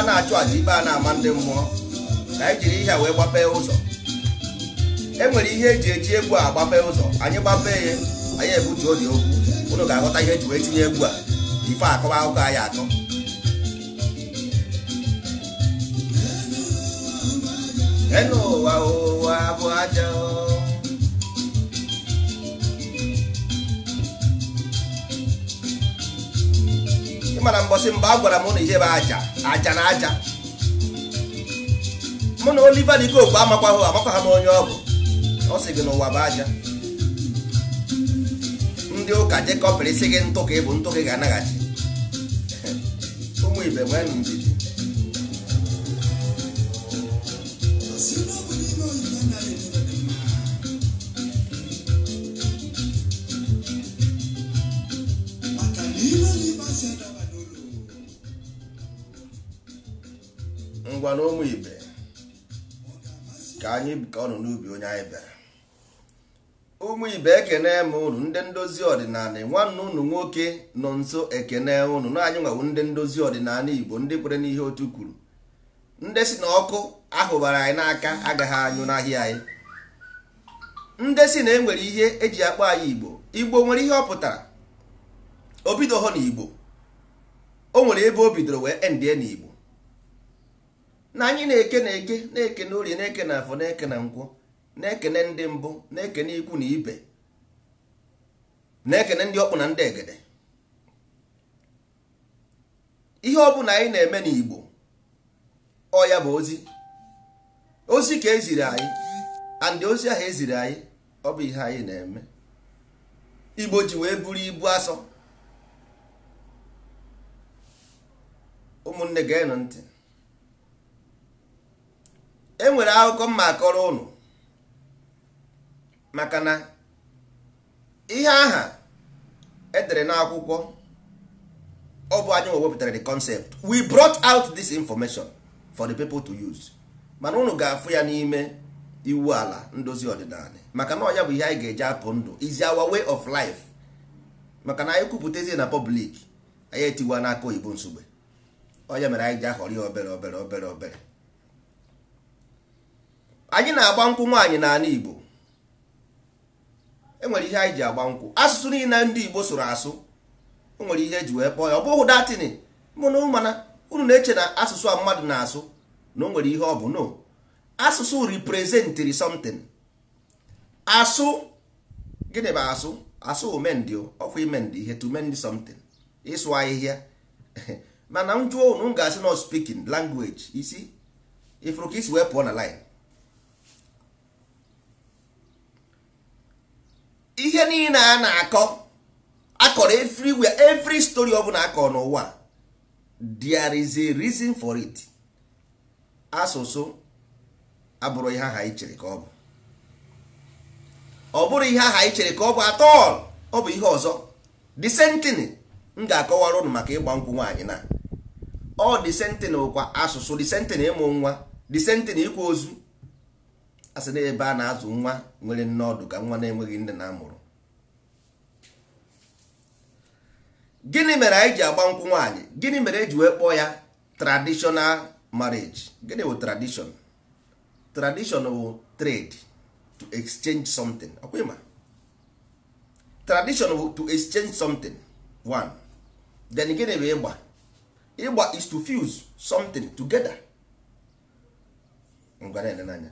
na-achụ aja Igba na-ama ndị mmụọ ka anyị jiri ihe a wee gbapee ụzọ. Enwere ihe eji eji egwu a gbapee ụzọ, anyị gbapee ya anyị ebutu odi okwu, unu ga-aghọta ihe eji wee tinye egwu a ife akọwa akụkọ anyị akọ. Enu ụwa ụwa bụ aja mana mbọsị mgbe a gwara m na ihe bụ aja na aja, mụ na Oliver Dike Okwe amakwa m onye ọ bụ. Ọ sị gị n'ụwa bụ aja. Ndị ụka jekọpịrị sị gị ntụ ka ị bụ, ntụ gị ga-anaghachi. Ụmụ ibe nwee ndidi. Ngwa na ụmụ ibe ka anyị ka ọ nọ n'ubi onye anyị bịara. Ụmụ ibe ekene m unu ndị ndozi ọdịnala, nwanne unu nwoke nọ nso ekene unu na anyị nwewu ndị ndozi ọdịnala Igbo ndị kwere n'ihe otu kwuru, ndị si na ọkụ ahụbara anyị n'aka agaghị anyụ n'ahịa anyị, ndị si na enwere ihe eji akpọ anyị Igbo. Igbo nwere ihe ọ pụtara, o bidoghọ n'Igbo, o nwere ebe o bidoro wee endie n'Igbo. Na anyị na-eke na orie, na-eke na afọ, na-eke na nkwọ, na-ekene ndị mbụ, na-ekene ikwu na ibe, na-ekene ndị ọkpụ na ndị egede. Ihe ọ bụla anyị na-eme n'Igbo ọ ya bụ ozi ka eziri anyị, and ozi ahụ eziri anyị ọ bụ ihe anyị na-eme. Igbo ji wee buru ibu asọ. Ụmụnne ga-enụ ntị, e nwere akụkọ mma akọrọ ụnụ, maka na ihe aha edere n'akwụkwọ ọ bụ anyị wepụtara the concept. We brought out this information for the people to use, mana ụnụ ga-afụ ya n'ime iwu ala ndozi ọdịnala, maka na ọ ya bụ ihe anyị ga-eji apụ ndụ, is our way of life. Maka na anyị kwupụtazie na public anyị etiwa n'aka oyibo nsogbe, ọ ya mere anyị ji ahọrọ ya obere. Anyị na-agba nkwụ nwaanyị n'ala Igbo. Enwere ihe anyị ji agba nkwụ. Asụsụ niile ndị Igbo sụrụ asụ, o nwere ihe eji wee kpọọ ya. Ọ bụghị datịnị mụ na ụmụana unu na-eche na asụsụ a mmadụ na-asụ na o nwere ihe ọ bụ. No, asụsụ representịrị something. Asụ gịnị bụ asụ? Asụ omendi, ọkwa imendi ihe, to mend something, ịsụ ahịhịa. Mana m jụọ unu, m ga-asị not speaking language. Isi ifuru ka isi wee pụọ na line. Ihe niile a na-akọrọ everywhere, every story ọ bụla akọrọ n'ụwa, there is a reason for it. Asụsụ abụrụ ihe aha anyị chere ka ọ bụ. Ọ bụrụ ihe aha anyị chere ka ọ bụ at all. Ọ bụ ihe ọzọ. The same thing m ga-akọwara ụnụ maka ịgba nkwụ nwaanyị na ọ the same thing ụkwa asụsụ, the same thing ịmụ nwa, the same thing ịkwa ozu. Asị na ebe a na-azụ nwa nwere nne ọdụ ka nwa na-enweghị nne na-amụrụ. Gịnị mere anyị ji agba nkwụ nwaanyị? Gịnị mere eji wee kpọọ ya traditional marriage? Gịnị bụ tradition? Tradition bụ trade, to exchange something. Ọkwa ịma? Tradition bụ to exchange something. One. then gịnị bụ ịgba? Ịgba is to fuse something together. Ngwa na-ele n'anya.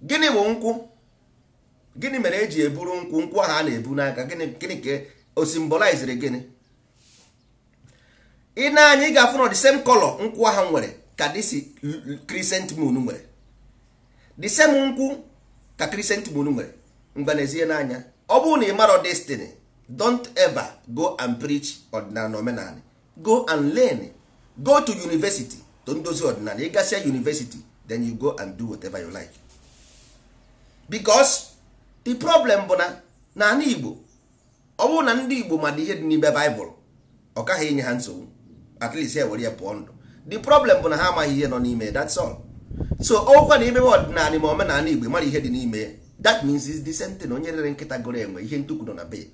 Gịnị bụ nkwụ? Gịnị mere eji eburu nkwụ? Nkwụ ahụ a na-ebu n'aka, gịnị ka o symbolizere gịnị? Ị na-anya ị ga-afụ na the same color nkwụ ahụ nwere ka this crescent moon nwere. The same nkwụ ka crescent moon nwere. Ngwa n'ezie n'anya. Ọ bụrụ na ị mara destiny, don't ever go and preach ọdịnala na omenala. Go and learn. Go to university to ndozi ọdịnala. Ị gasịa university, then you go and do whatever you like. Because the problem bụ na n'ala Igbo, ọ bụrụ na ndị Igbo ma dị ihe dị n'ime Bible, ọ kaghị enye ha nsogbu. At least ya were ya pụọ ndụ. The problem bụ na ha amaghị ihe nọ n'ime, that's all. So ọkwa na imebe ọdịnala ma omenala Igbo mara ihe dị n'ime, that means it's the same thing. Onye rere nkịta goro enwe ihe ntukwu nọ na be.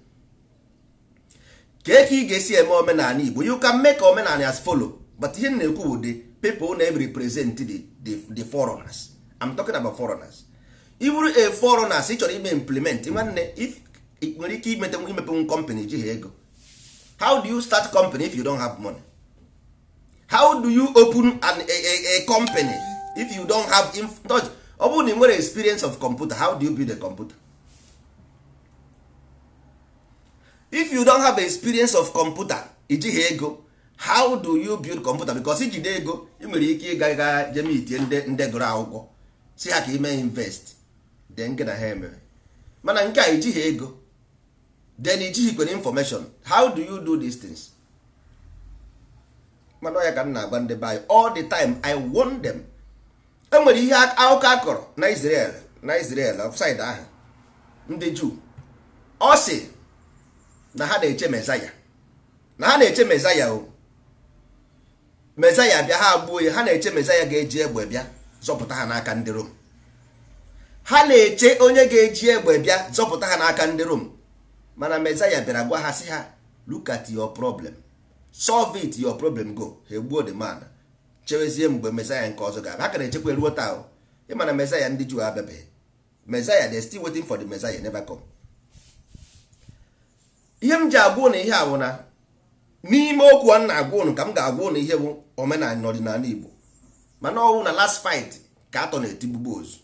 Ka ị ga-esi eme omenala Igbo, you can make omenala as follow, but ihe na-ekwu bụ the people na represent the foreigners. I'm talking about foreigners. Iburu a foreigners ị chọrọ ime implement nwanne, if nwere ike imepe un company ji ha ego. How do you start company if you don't have money? How do you open a company if you don't have ọ bụrụ na ị nwere experience of computer, how do you build a computer? If you don't have experience of computer, iji ha ego, how do you build computer? Because ijide ego, ị nwere ike ịga jemitie ndị gụrụ akwụkwọ si ha ka ime invest, then nke na ha emere. Mana nke a iji ha ego, then iji kwere information. How do you do these things? Mana ya ka m na-agba ndị be all the time. I warn them. Enwere ihe akụkọ akọrọ na Israel offside ahụ ndị Jew, ọ sị na ha na-eche Mesaya, o Mesaya bịa ha gbuo ya. Ha na-eche Mesaya ga-eji egbe bịa zọpụta ha n'aka ndị Rom. Ha na-eche onye ga-eji egbe bịa zọpụta ha n'aka ndị Rom. Mana Mesaya bịara gwa ha sị ha, look at your problem, solve it, your problem, go. Ha egbuo the man, chewezie mgbe Mesaya nke ọzọ ga-abịa. Ha ka na-echekwa eruo taa. Ịma na Mesaya ndị Jew abịabeghị. Mesaya, they still waiting for the Mesaya, never come. Ihe m ji agwa na ihe a bụ na n'ime okwu a na-agwa unu ka m ga-agwa unu ihe bụ omenala n'ọdịnala Igbo. Mana ọwụ na last fight ka atọ na-etigbu ozu.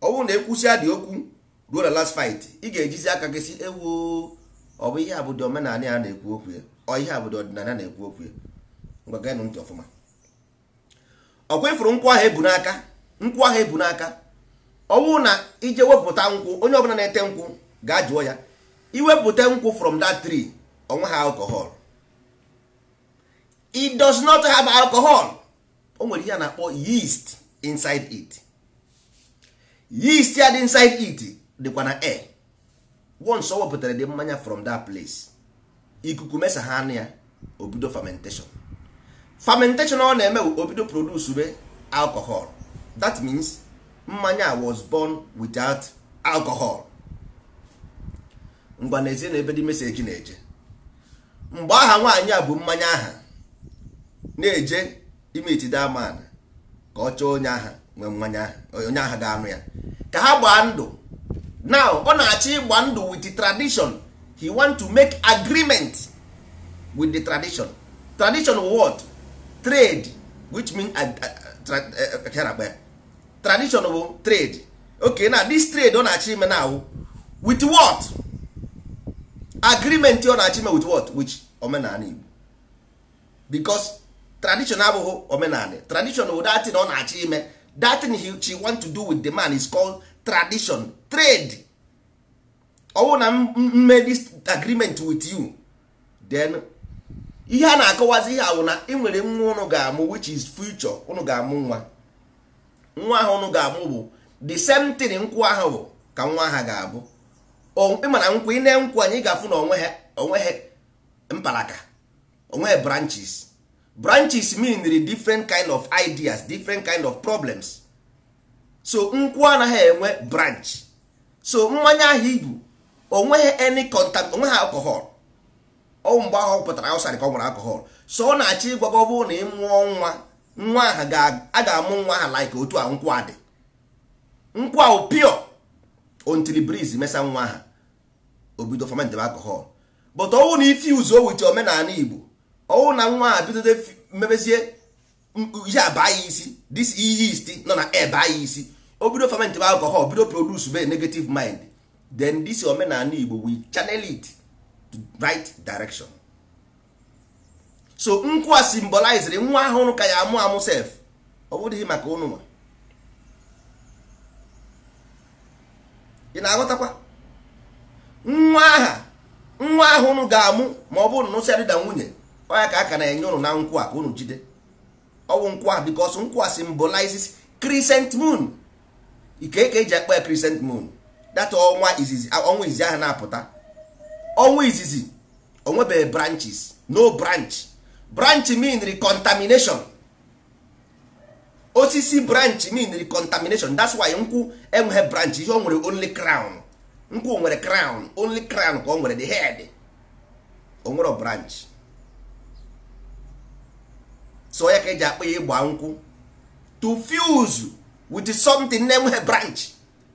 Ọwụ na ekwusia dị okwu ruo na last fight, ị ga-ejizi aka gị si ewu ọ bụ ihe a bụ dị omenala a na-ekwu okwu ya, ọ ihe a bụ dị ọdịnala na-ekwu okwu ya. Ngwa gaa ntị ọfụma. Ọkwa ifuru nkwụ ahụ ebu n'aka. Ọwụ na ije wepụta nkwụ, onye ọbụla na-ete nkwụ ga-ajụọ ya, iwepụta nkwụ from that tree, onwe ha alcohol. It does not have alcohol. O nwere ihe a na-akpọ yeast inside it. Yeast ya dị inside it dịkwa na air. Once o wepụtara dị mmanya from that place, ikuku mesa ha anya ya, obido fermentation. Fermentation ọ na-eme obido produce be alcohol. That means mmanya was born without alcohol. Ngwa n'ezie na ebe dị message na-eje. Mgbe aha nwaanyị a bụ mmanya aha na-eje imeti that man ka ọ chọọ onye aha nwe mmanya aha, onye aha ga-anụ ya ka ha gbaa ndụ. Now ọ na-achọ ịgba ndụ with the tradition. He want to make agreement with the tradition. Tradition what? Trade, which means tradition bụ trade. Okay, now this trade ọ na-achọ ime now with what? Agreement ọ na-achọ ime with what? Which omenala Igbo. Because tradition abụghị omenala. Tradition bụ that thing ọ na-achọ ime. That thing she want to do with the man is called tradition. Trade. Ọwụ na mme this agreement with you, then ihe a na-akọwazi ihe ahụ na ị nwere nwa unu ga-amụ, which is future. Unu ga-amụ nwa ahụ unu ga-amụ bụ the same thing nkwụ ahụ bụ ka nwa ha ga-abụ. Ịmana nkwụ ị na-enkwụ anyị ga-afụ na onwe ha mpalaka, onwe ha branches. Branches mean the different kind of ideas, different kind of problems. So nkwụ anaghị enwe branch. So mmanya ahụ ibu onwe ha any contact, onwe ha alcohol. Ọ mgbe ahụ pụtara outside ka ọ nwere alcohol. So ọ na-achọ ịgwago ọ bụrụ na ị mụọ nwa ahụ a ga-amụ nwa ahụ like otu a nkwụ adị. Nkwụ ahụ pure until breeze mesa nwa ahụ obido ferment alcohol. But ọwụ na ifuse with omenala Igbo, ọwụ na nwa a bidodo mebezie ihe aba ya isi this yeast nọ na ebe ya isi o bido ferment by alcohol bido produce be negative mind, then this omenala Igbo will channel it to right direction. So nkwa symbolize nwa ahụ ka ya amụ self, ọ bụghị maka unu nwa. Ị na-aghọtakwa? nwa ahụ unu ga-amụ ma ọ bụrụ na ụsị adịda nwunye ọya ka aka na-enye unu na nkwa ka unu jide ọwụ nkwa, because nkwa symbolizes crescent moon. Ike eji akpa crescent moon, that ọnwa izizi ahụ na-apụta. Ọnwa izizi onwebe branches, no branch mean recontamination. Osisi branch mean recontamination. That's why nkwụ enweghị branch, ihe o nwere only crown. Nkwu nwere crown, only crown ka o nwere, the head o nwere branch. So ya ka eji akpa ya ịgba nkwụ to fuse with something na-enweghị branch.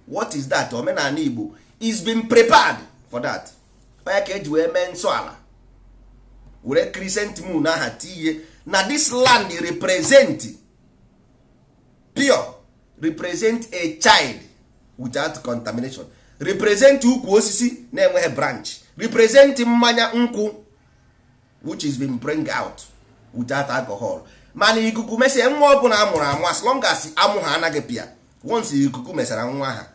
What is that? Omenala Igbo is being prepared for that. Ya ka eji wee mee nsọ ala were crescent moon aha tinye na this land represent pure, represent a child without contamination, represent ukwu osisi na-enweghị branch, represent mmanya nkwụ which is being bring out without alcohol. Mana ikuku mesie nwa ọbụla amụrụ amụ, as long as amụ ha anaghị pịa, once ikuku mesara nwa ha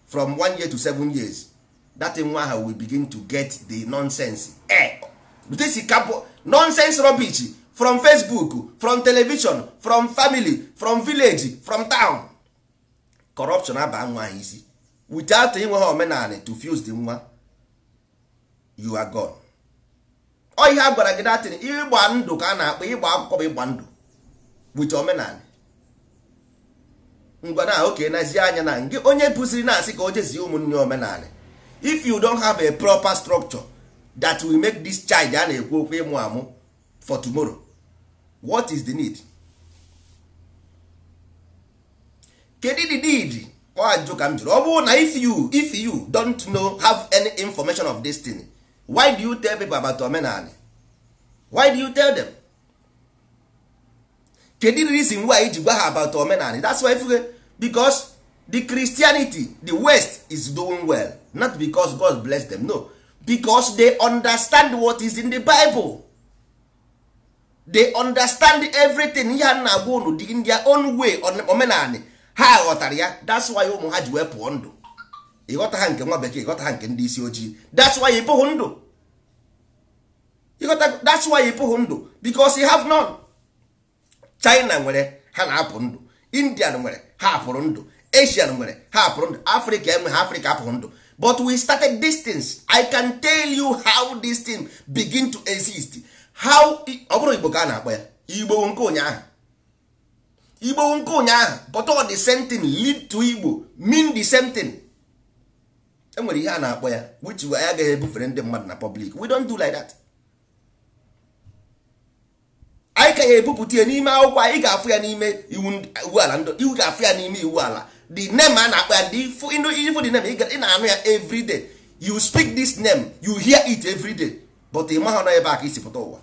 from 1 year to 7 years, that nwa ha will begin to get the nonsense this nonsense rubbish from Facebook, from television, from family, from village, from town. Corruption aba nwa ha isi without inwe ha omenala to fuse the nwa, you are gone. Ọ ihe a gwara gị datin ịgba ndụ ka a na-akpọ ịgba akwụkwọ bụ ịgba ndụ with omenala. Ngwa na oke nazie anya na ngị onye bụziri na-asị ka o jezie ụmụnne omenala. If you don't have a proper structure that will make this child a na-ekwu okwu ịmụ amụ for tomorrow, what is the need? Kedu the need? Ajụ ka m jụrụ. Ọ bụrụ na if you don't know, have any information of this thing, why do you tell people about omenala? Why do you tell them? Kedu the reason why iji gwa ha about omenala? That's why because the Christianity, the West is doing well, not because God bless them, no, because they understand what is in the Bible. They understand everything ya na-agwa unu in their own way. Omenala ha ghọtara ya, that's why ụmụ ha ji wee pụọ ndụ. Ịghọta ha nke nwa bekee, ịghọta ha nke ndị isi ojii, that's why ịpụghụ ndụ. That's why ịpụghụ ndụ, because you have none. China nwere ha na-apụ ndụ, India nwere ha apụrụ ndụ, Asia nwere ha apụrụ ndụ, Africa enwe ha Africa apụrụ ndụ. But we started these things. I can tell you how this thing begin to exist. How ọ bụrụ Igbo ka a na-akpọ ya Igbo nke ụnyaahụ, Igbo nke ụnyaahụ, but all the same thing lead to Igbo, mean the same thing. Enwere ihe a na-akpọ ya which we agaghị ebufere ndị mmadụ na public. We don't do like that. Anyị ka ya ebupụta ya n'ime akwụkwọ, anyị ga-afụ ya n'ime iwu ala, iwu ga-afụ ya n'ime iwu ala. The name a na-akpọ ya ifu the name ị na-anụ ya every day. You speak this name, you hear it every day, but ị maghị na ebe aka isi pụta ụwa.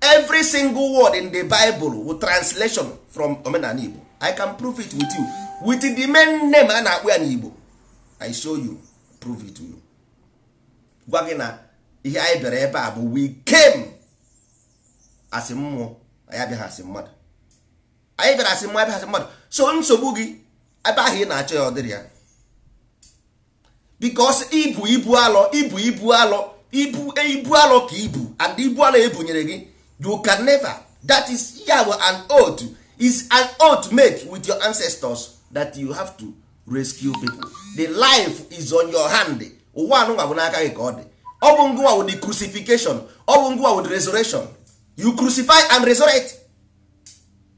Every single word in the Bible with translation from omenala Igbo. I can prove it with you with the main name a na-akpọ ya n'Igbo. I show you, prove it to you. Gwa gị na ihe anyị bịara ebe a bụ we came as mmụọ, anyị abịaghị asị mmadụ. Anyị bịara asị mmụọ, abịaghị asị mmadụ. So nsogbu gị ebe ahụ ị na-achọ ya ọ dịrị ya, because ibu alọ ka ibu, and ibu alọ ebunyere gị, you can never, that is an oath, is an oath made with your ancestors that you have to rescue people. The life is on your hand. Ụwa anụnwa bụ n'aka gị ka ọ dị. Ọ bụ ngụwa with the crucifixion, ọ bụ ngụwa with the resurrection. You crucify and resurrect,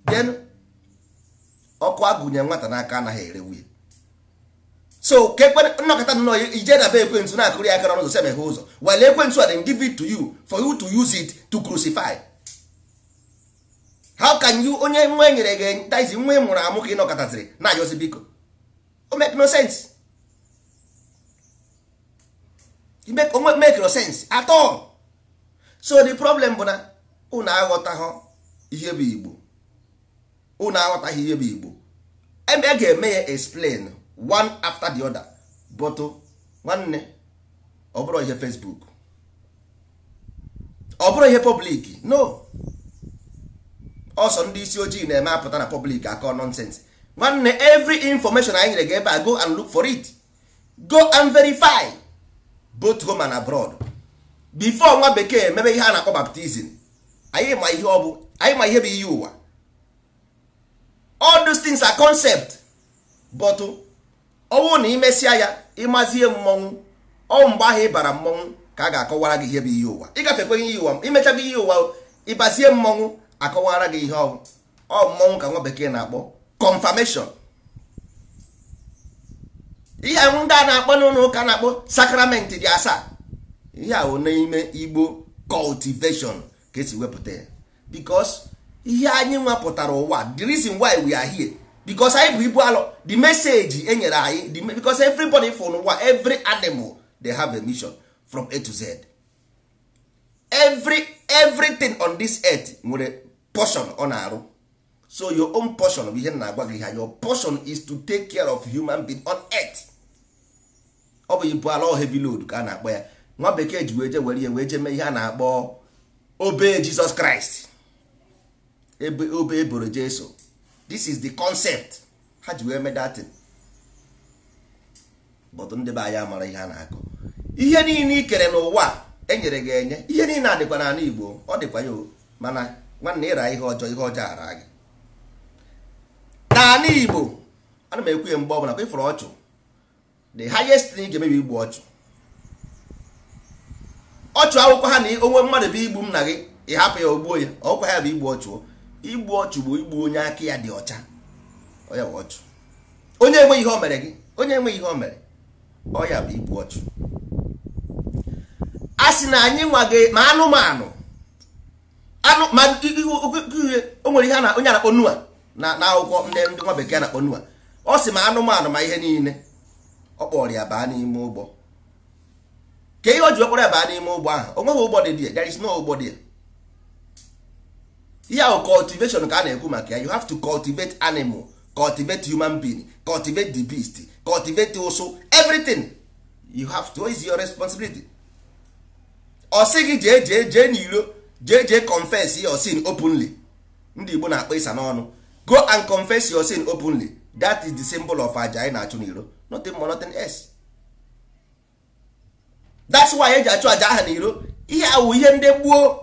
then ọkụ agụnye nwata n'aka anaghị ere nwunye. So kekwe nnọkọta nnọọ ije na be ekwentị na-akụrụ ya aka n'ụzọ si emeghe ụzọ, while ekwentị a then give it to you for you to use it to crucify. How can you onye nwe nyere gị taizi nwe mụrụ amụ ka ị nọkọtaziri na-ayọzi biko? It make no sense. It make no sense at all. So the problem bụ na unu aghọtaghọ ihe bụ Igbo, unu aghọtaghị ihe bụ Igbo. Eme ga-eme ya explain one after the other, but nwanne ọ bụrụ ihe Facebook, ọ bụrụ ihe public, no. ọsọ ndị isi ojii na-eme apụta na public akọ nonsense. Nwanne, every information anyị nyere gị ebe a, go and look for it, go and verify both home and abroad before nwa bekee mebe ihe a na-akpọ baptism. Anyị ma ihe ọ bụ, anyị ma ihe bụ ihe ụwa. All those things are concept, but ọwụ na imesịa ya ịmazie mmọnwụ, ọ mgbe ahụ ịbara mmọnwụ ka a ga-akọwara gị ihe bụ ihe ụwa. Ịgafekwe ihe ụwa, imechago ihe ụwa, ịbazie mmọnwụ akọwara gị ihe ọ mmọnwụ ka nwa bekee na-akpọ confirmation. Ihe ndị a na-akpọ n'ụlọ ụka na-akpọ sakrament dị asaa. Ihe ahụ n'ime Igbo cultivation ka esi wepụta ya, because ihe anyị nwapụtara ụwa, the reason why we are here, because anyị bụ ibu alọ, the message e nyere anyị, because everybody for n'ụwa, every animal they have a mission from A to Z. Everything on this earth nwere portion ọ na-arụ. So your own portion bụ ihe na-agwa gị ha, your portion is to take care of human being on earth. Ọ bụ ibu alọ heavy load ka a na-akpọ ya. Nwa bekee ji wee je were ya wee je mee ihe a na-akpọ obey Jesus Christ, obey eboro Jesu. This is the concept ha ji wee mee that thing. But ndị be anyị amara ihe a na-akọ. Ihe niile ikere n'ụwa enyere gị enye, ihe niile adịkwa n'ala Igbo, ọ dịkwa ya, mana nwanne ịra ihe ọjọọ ara gị n'ala Igbo. Ana m ekwu ya mgbe ọbụla, kwa ifuru ọchụ, the highest thing ga-emebi igbu ọchụ. Ọchụ akwụkwọ ha na onwe mmadụ bụ igbu nna gị, ịhapụ ya ogbuo ya, ọkwa ya bụ igbu ọchụ. Igbu ọchụ bụ igbu onye aka ya dị ọcha, ọ ya bụ ọchụ. Onye enwe ihe o mere gị, onye enwe ihe o mere, ọ ya bụ igbu ọchụ. A sị na anyị nwa gị ma anụmanụ ma o nwere ihe onye na-akpọ nua na akwụkwọ ndị nwa bekee na-akpọ nua. Ọ sị ma anụmanụ ma ihe niile, ọ kpọrọ ya baa n'ime ụgbọ. Ka ihe o ji kpọrọ ya baa n'ime ụgbọ ahụ, o nweghị ụgbọ dị there, there is no ụgbọ there. Ihe ahụ cultivation ka a na-ekwu maka ya. You have to cultivate animal, cultivate human being, cultivate the beast, cultivate also everything. You have to, is your responsibility. Ọ sị gị jee n'iro, jee confess your sin openly. Ndị Igbo na-akpọ ịsa n'ọnụ. Go and confess your sin openly. That is the symbol of aja anyị na-achụ n'iro, nothing more, nothing else. That's why eji achụ aja aha n'iro. Ihe awụ ihe ndị gboo.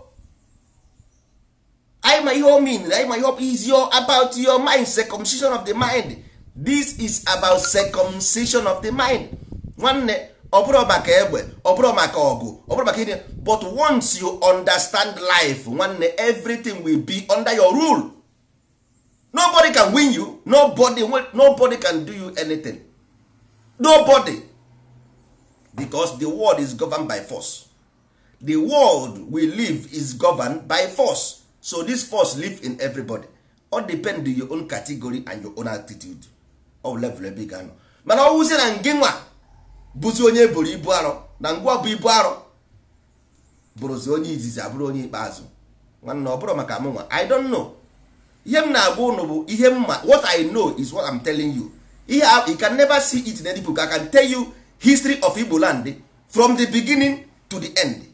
I my home mean, I my hope is about your mind, circumcision of the mind. This is about circumcision of the mind. Nwanne, ọ bụrụ maka egbe, ọ bụrụ maka ọgụ, ọ bụrụ maka ihe. But once you understand life, nwanne, everything will be under your rule. Nobody can win you. Nobody can do you anything. Nobody. Because the world is governed by force. The world we live is governed by force. So this force live in everybody. All depend on your own category and your own attitude. All level big ano. Mana ọ wụzie na ngị nwa bụzi onye buru ibu arọ, na ngwa bụ ibu arọ bụrụzi onye izizi abụrụ onye ikpeazụ. Nwanne ọ bụrụ maka mụnwa, I don't know. Ihe m na-agwa unu bụ ihe mma. What I know is what I'm telling you. You can never see it in any book. I can tell you history of Igbo land from the beginning to the end.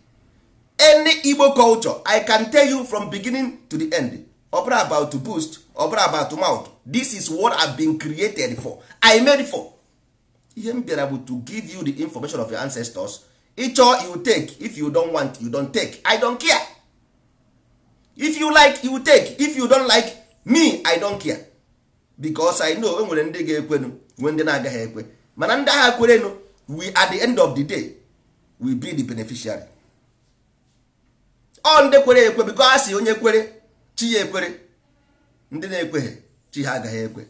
Any Igbo culture, I can tell you from beginning to the end. Opera about to boost, opera about to mouth. This is what I've been created for. I made it for. Ihe m bịara bụ to give you the information of your ancestors. Each or you take. If you don't want, you don't take. I don't care. If you like, you take. If you don't like me, I don't care. Because I know nwere ndị ga-ekwenu, nwere ndị na-agaghị ekwe. Mana ndị agha kwerenu, we at the end of the day we be the beneficiary. Ọ ndị kwere ekwe, because asị onye kwere chi ya ekwere, ndị na-ekweghị chi ha agaghị ekwe.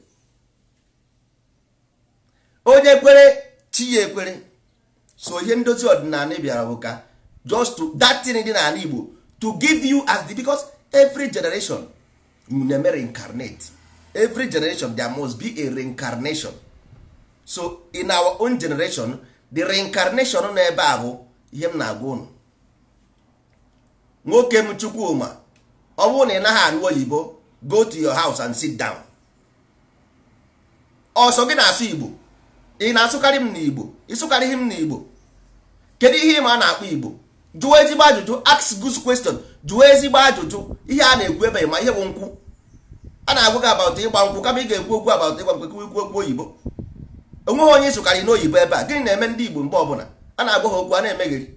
Onye kwere chi ya ekwere. So ihe ndozi ọdịnala bịara bụ ka just to that thing dị n'ala Igbo to give you as the, because every generation you never reincarnate. Every generation there must be a reincarnation. So in our own generation, the reincarnation na ebe a bụ ihe m na-agwa unu. Nwoke m Chukwuma ọ bụrụ na ị naghị anụ oyibo go to your house and sit down. ọsọ gị na-asụ Igbo, ị na-asụkarị m n'Igbo, ịsụkarịghị m n'Igbo. Kedu ihe ịma a na-akpọ Igbo? Jụọ ezigbo ajụjụ, ask good question, jụọ ezigbo ajụjụ. Ihe a na-ekwu ebe ma ihe bụ nkwụ. A na-agwa gị about ịgba nkwụ kama ị ga-ekwu okwu about ịgba nkwụ ikwu okwu oyibo. Onweghị onye ịsụkarị n'oyibo ebe a. Gịnị na-eme ndị Igbo mgbe ọbụla a na-agwa ha okwu a na-emegheri?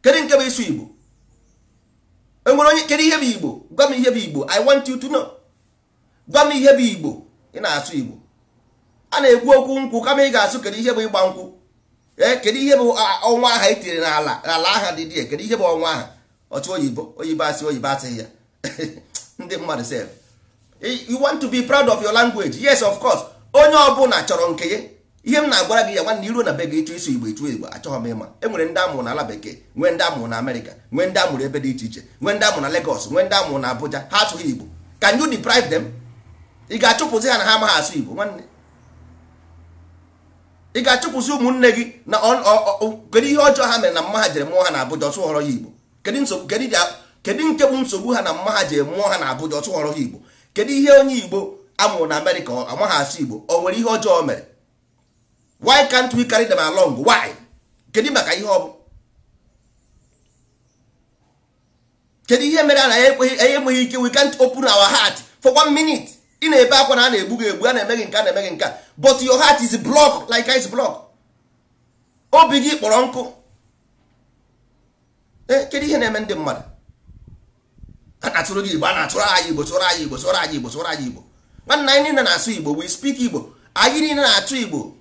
Kedu nke bụ ịsụ Igbo? Enwere onye kedu ihe bụ Igbo? Gwa m ihe bụ Igbo. I want you to know. Gwa m ihe bụ Igbo. Ị na-asụ Igbo. A na-ekwu okwu nkwụ kama ị ga-asụ kedu ihe bụ ịgba nkwụ. Kedu ihe bụ ọnwa aha etiri n'ala aha dị dị. Kedu ihe bụ ọnwa aha? Ọchụ oyibo asị oyibo asịghị ya. Ndị mmadụ sef. You want to be proud of your language? Yes, of course. Onye ọbụla chọrọ nke ya. Ihe m na-agwara gị ya nwanne, iruo na be gị ịchọ ịsụ Igbo achọghị m ịma. Enwere ndị amụrụ n'ala bekee, nwee ndị amụrụ na Amerịka, nwee ndị amụrụ ebe dị iche iche, nwee ndị amụrụ na Lagos, nwee ndị amụrụ na Abuja. Ha asụghị Igbo. Can you deprive them? Ị ga-achụpụzi ha na ha amaghị asụ Igbo nwanne? Ị ga-achụpụzi ụmụnne gị na kedu ihe ọjọọ ha mere na mma ha jere mụọ ha na Abuja ọsụ họrọ ya Igbo? Kedu nke bụ nsogbu ha na mma ha jere mụọ ha na Abuja ọsụ họrọ ha Igbo? Kedu ihe onye Igbo amụrụ na Amerịka amaghị asụ Igbo o nwere ihe ọjọọ mere? Why can't we carry them along? Why? Kedu maka ihe ọ bụ? Kedu ihe mere na enweghị ike? We can't open our heart for 1 minute. Ị na-ebe akwa na a na-egbu gị egbu, a na-eme gị nke a na-eme gị nke, but your heart is blocked like ice block. Obi gị kpọrọ nkụ. Kedu ihe na-eme ndị mmadụ? A na-atụrụ gị Igbo, a na-atụrụ anyị Igbo, sụrụ anyị Igbo, sụrụ anyị Igbo, sụrụ anyị Igbo. Nwanne anyị niile na-asụ Igbo, we speak Igbo. Anyị niile na-atụ Igbo.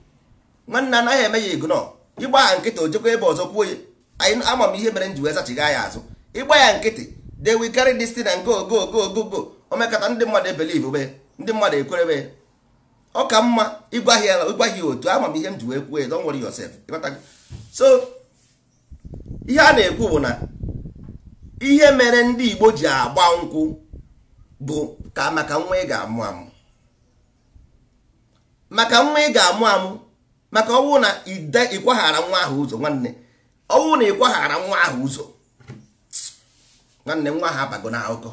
Nwanne anaghị eme ya ignore. Ịgba ya nkịtị ojekwa ebe ọzọ kwuo ya. Anyị ama m ihe mere nji wee zachiga ya azụ. Ịgba ya nkịtị, they will carry this thing and go. O mekata ndị mmadụ ebelieve be, ndị mmadụ ekwerebe. Ọ ka mma ịgwa ya otu, ama m ihe m ji wee kwuo ya, don't worry yourself. So ihe a na-ekwu bụ na ihe mere ndị Igbo ji agba nkwụ bụ ka maka nwa ị ga-amụ amụ. Maka nwa ị ga-amụ amụ. Maka ọwụ na ịkwaghara nwa ahụ ụzọ nwanne, ọwụ na ịkwaghara nwa ahụ ụzọ nwanne, nwa ahụ abago na akụkọ.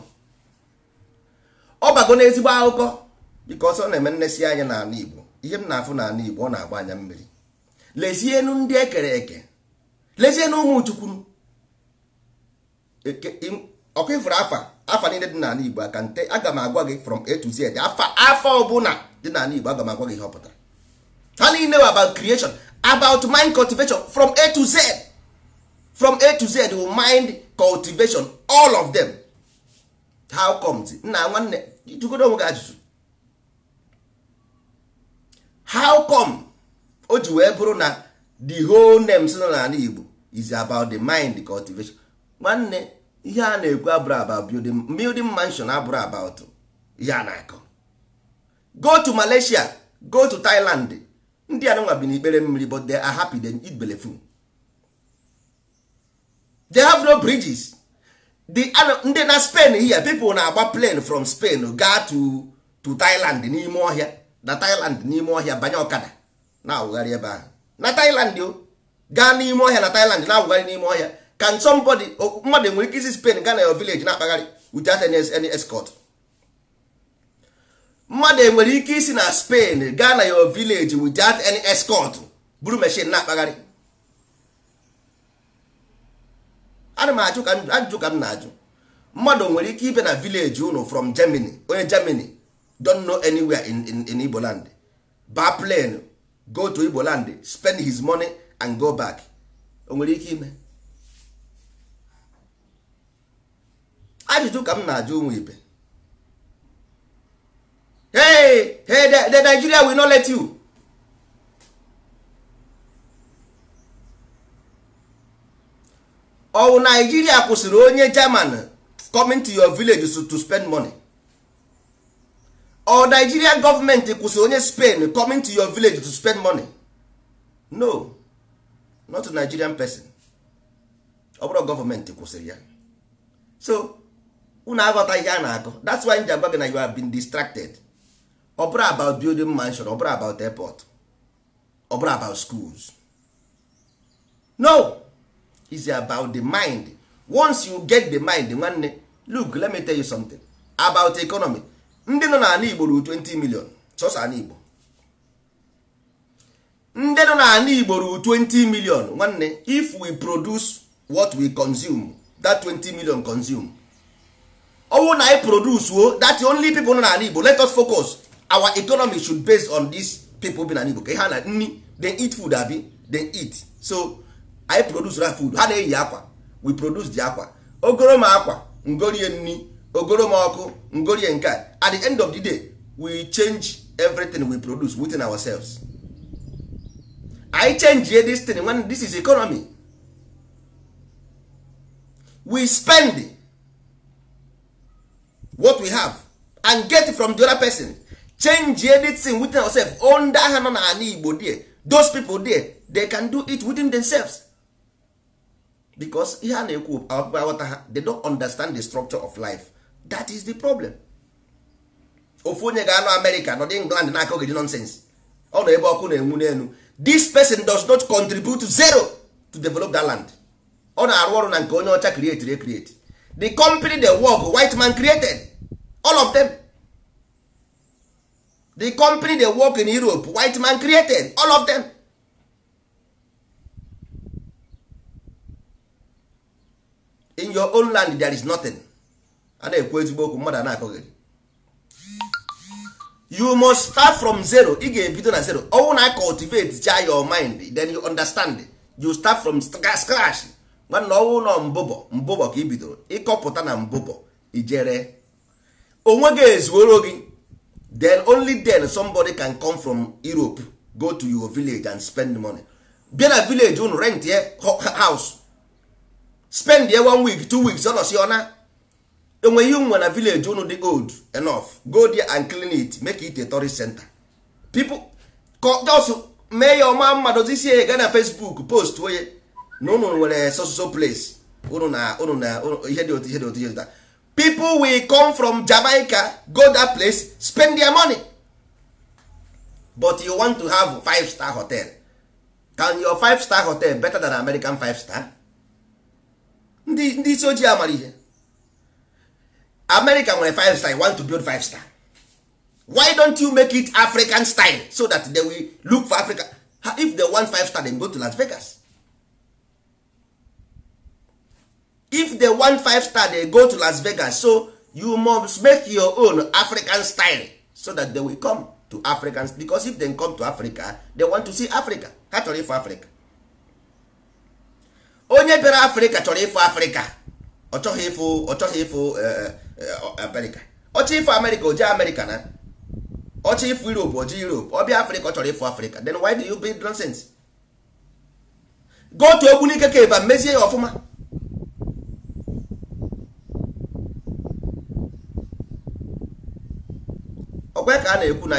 Ọ bago na ezigbo akụkọ, because ọ na-eme nnesi anya n'ala Igbo. Ihe m na-afụ n'ala Igbo ọ na-agba anya mmiri. Lezienu ndị ekere eke, lezienu ụmụ Chukwu. Ọkụ ifuru afa niile dị n'ala Igbo aka nte, aga m agwa gị from A to Z. Afa ọbụla dị n'ala Igbo aga m agwa gị ihe ọ pụtara. Ha niile about creation, about mind cultivation from A to Z. From A to Z, mind cultivation, all of them. How comes? Nna nwanne, jugodo onwe gị ajụjụ. How come o ji wee bụrụ na the whole name si n'ala Igbo is about the mind cultivation? Nwanne, ihe a na-ekwu abụrụ about building mansion, abụrụ about ihe a na-akọ. Go to Malaysia, go to Thailand. Ndị anụnwa bi n'ikpere mmiri, but they are happy, they eat belefu. They have no bridges. Ndị na Spain here, people na-agba plane from Spain gaa to Thailand n'ime ọhịa. Na Thailand n'ime ọhịa banye ọkada na-awụgharị ebe ahụ. Na Thailand o, gaa n'ime ọhịa na Thailand na-awụgharị n'ime ọhịa. Can somebody, mmadụ enwere ike isi Spain gaa na your village na-akpagharị without any escort? Mmadụ enwere ike isi na Spain gaa na your village without any escort buru machine na-akpagharị? Ana m ajụ ka m na-ajụ. Mmadụ nwere ike ibe na village unu from Germany, onye Germany don't know anywhere in Igbo land, ba plane go to Igbo land, spend his money and go back. O nwere ike ime? Ajụjụ ka m na-ajụ ụmụ ibe. Hey, the Nigeria will not let you. Ọ Nigeria kwụsịrị onye German coming to your village to spend money? Or Nigerian government kwụsịrị onye Spain coming to your village to spend money? No, not a Nigerian person. Ọ bụrụ government kwụsịrị ya. So unu aghọta ihe a na-akọ. That's why nji agwa gị na you have been distracted. Ọ bụrụ about building mansion, ọ bụrụ about airport, ọ bụrụ about schools. No, it's about the mind. Once you get the mind, nwanne, look, let me tell you something about economy. Ndị nọ n'ala Igbo ru 20 million sọsọ ala Igbo. Ndị nọ n'ala Igbo ru 20 million. Nwanne, if we produce what we consume, that 20 million consume. Owo na I produce that only people nọ n'ala Igbo. Let us focus. Our economy should based on these people be n'ala Igbo. Ka ha na nni, they eat food abi, they eat. So I produce that food. Ha na-eyi akwa. We produce the akwa. Ogoro ma akwa, ngorie nni, ogoro ma ọkụ, ngorie nke. At the end of the day, we change everything we produce within ourselves. I change this thing when this is economy. We spend what we have and get it from the other person. Change anything within ourselves. Under there, those people there, they can do it within themselves. Because they don't understand the structure of life. That is the problem. Ofonye ga no America, not England, na akọ gidi nonsense. Ọ na ebe ọkụ na-enwu n'enu. This person does not contribute zero to develop that land. Ọ na-arụ ọrụ na nke onye ọcha create. The company they work, white man created. All of them. The company they work in Europe, white man created. All of them. In your own land there is nothing. You must start from zero. You get ebido na zero. All na cultivate your mind, then you understand. You start from scratch. Man no mbobo ka ibido. Ịkọpụta na mbobo ijere. Onwege ezuoro gị. Then only then somebody can come from Europe, go to your village and spend money. Be na village you rent here house. Spend here 1 week, 2 weeks, on Osiona. And when you want a village, you know the old enough. Go there and clean it, make it a tourist center. People just may your mama does this year Ghana Facebook post where no so place. People will come from Jamaica, go that place, spend their money. But you want to have a 5-star hotel. Can your 5-star hotel better than American 5-star? Ndị soji amara ihe. America nwere 5-star, want to build 5-star. Why don't you make it African style so that they will look for Africa? If they want 5-star, then go to Las Vegas. If they want 5-star, they go to Las Vegas. So you must make your own African style so that they will come to Africans. Because if they come to Africa, they want to see Africa. Ha chọrọ ịfụ Africa. Onye bịara Africa chọrọ ịfụ Africa. Ọ chọghị ịfụ America. Ọ chọrọ ịfụ America, o jee America na. Ọ chọrọ ịfụ Europe, o jee Europe. Ọ bịa Africa, ọ chọrọ ịfụ Africa. Then why do you build nonsense? Go to Ogbunike Cave and mezie ya ọfụma.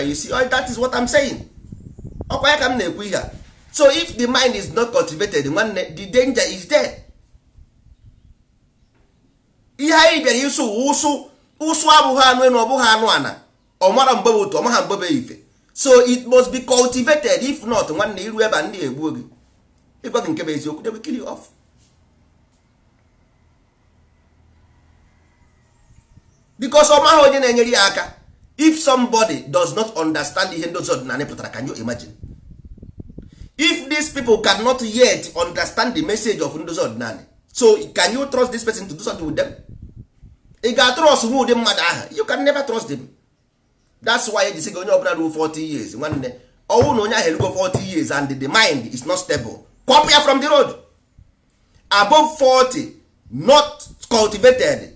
You see, that is what I'm saying. So if the mind is not cultivated, the danger is there. So it must be cultivated. If not, they will kill you off. Because if somebody does not understand the Hindu Zod, can you imagine? If these people cannot yet understand the message of Hindu Zod, so can you trust this person to do something with them? You can never trust them. That's why they say go 40 years. One day, oh no, you go 40 years and the mind is not stable. Copy from the road. Above 40, not cultivated.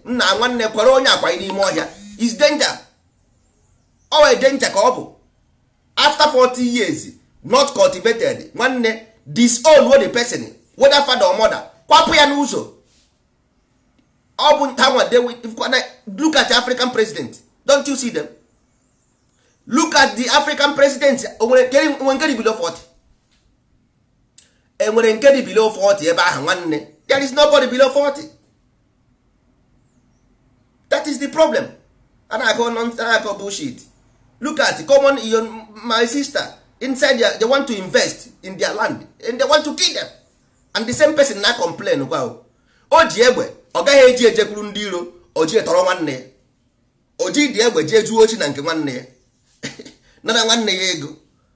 Is danger. Oh, a danger couple. After 40 years, not cultivated, one disown what the person, whether father or mother, kwapu ya n'uzo. Look at the African president. Don't you see them? Look at the African president. When get below 40. And when get below 40, there is nobody below 40. That is the problem. And I go bullshit. Look at common my sister inside there, they want to invest in their land and they want to kill them. And the same person now complain, wow. O ji egbe, ọ gaghị eji ejekwuru ndị iro, oji tọrọ nwanne ya, oji dị egbe jee juo ochi na nke nwanne ya nana nwanne ya ego,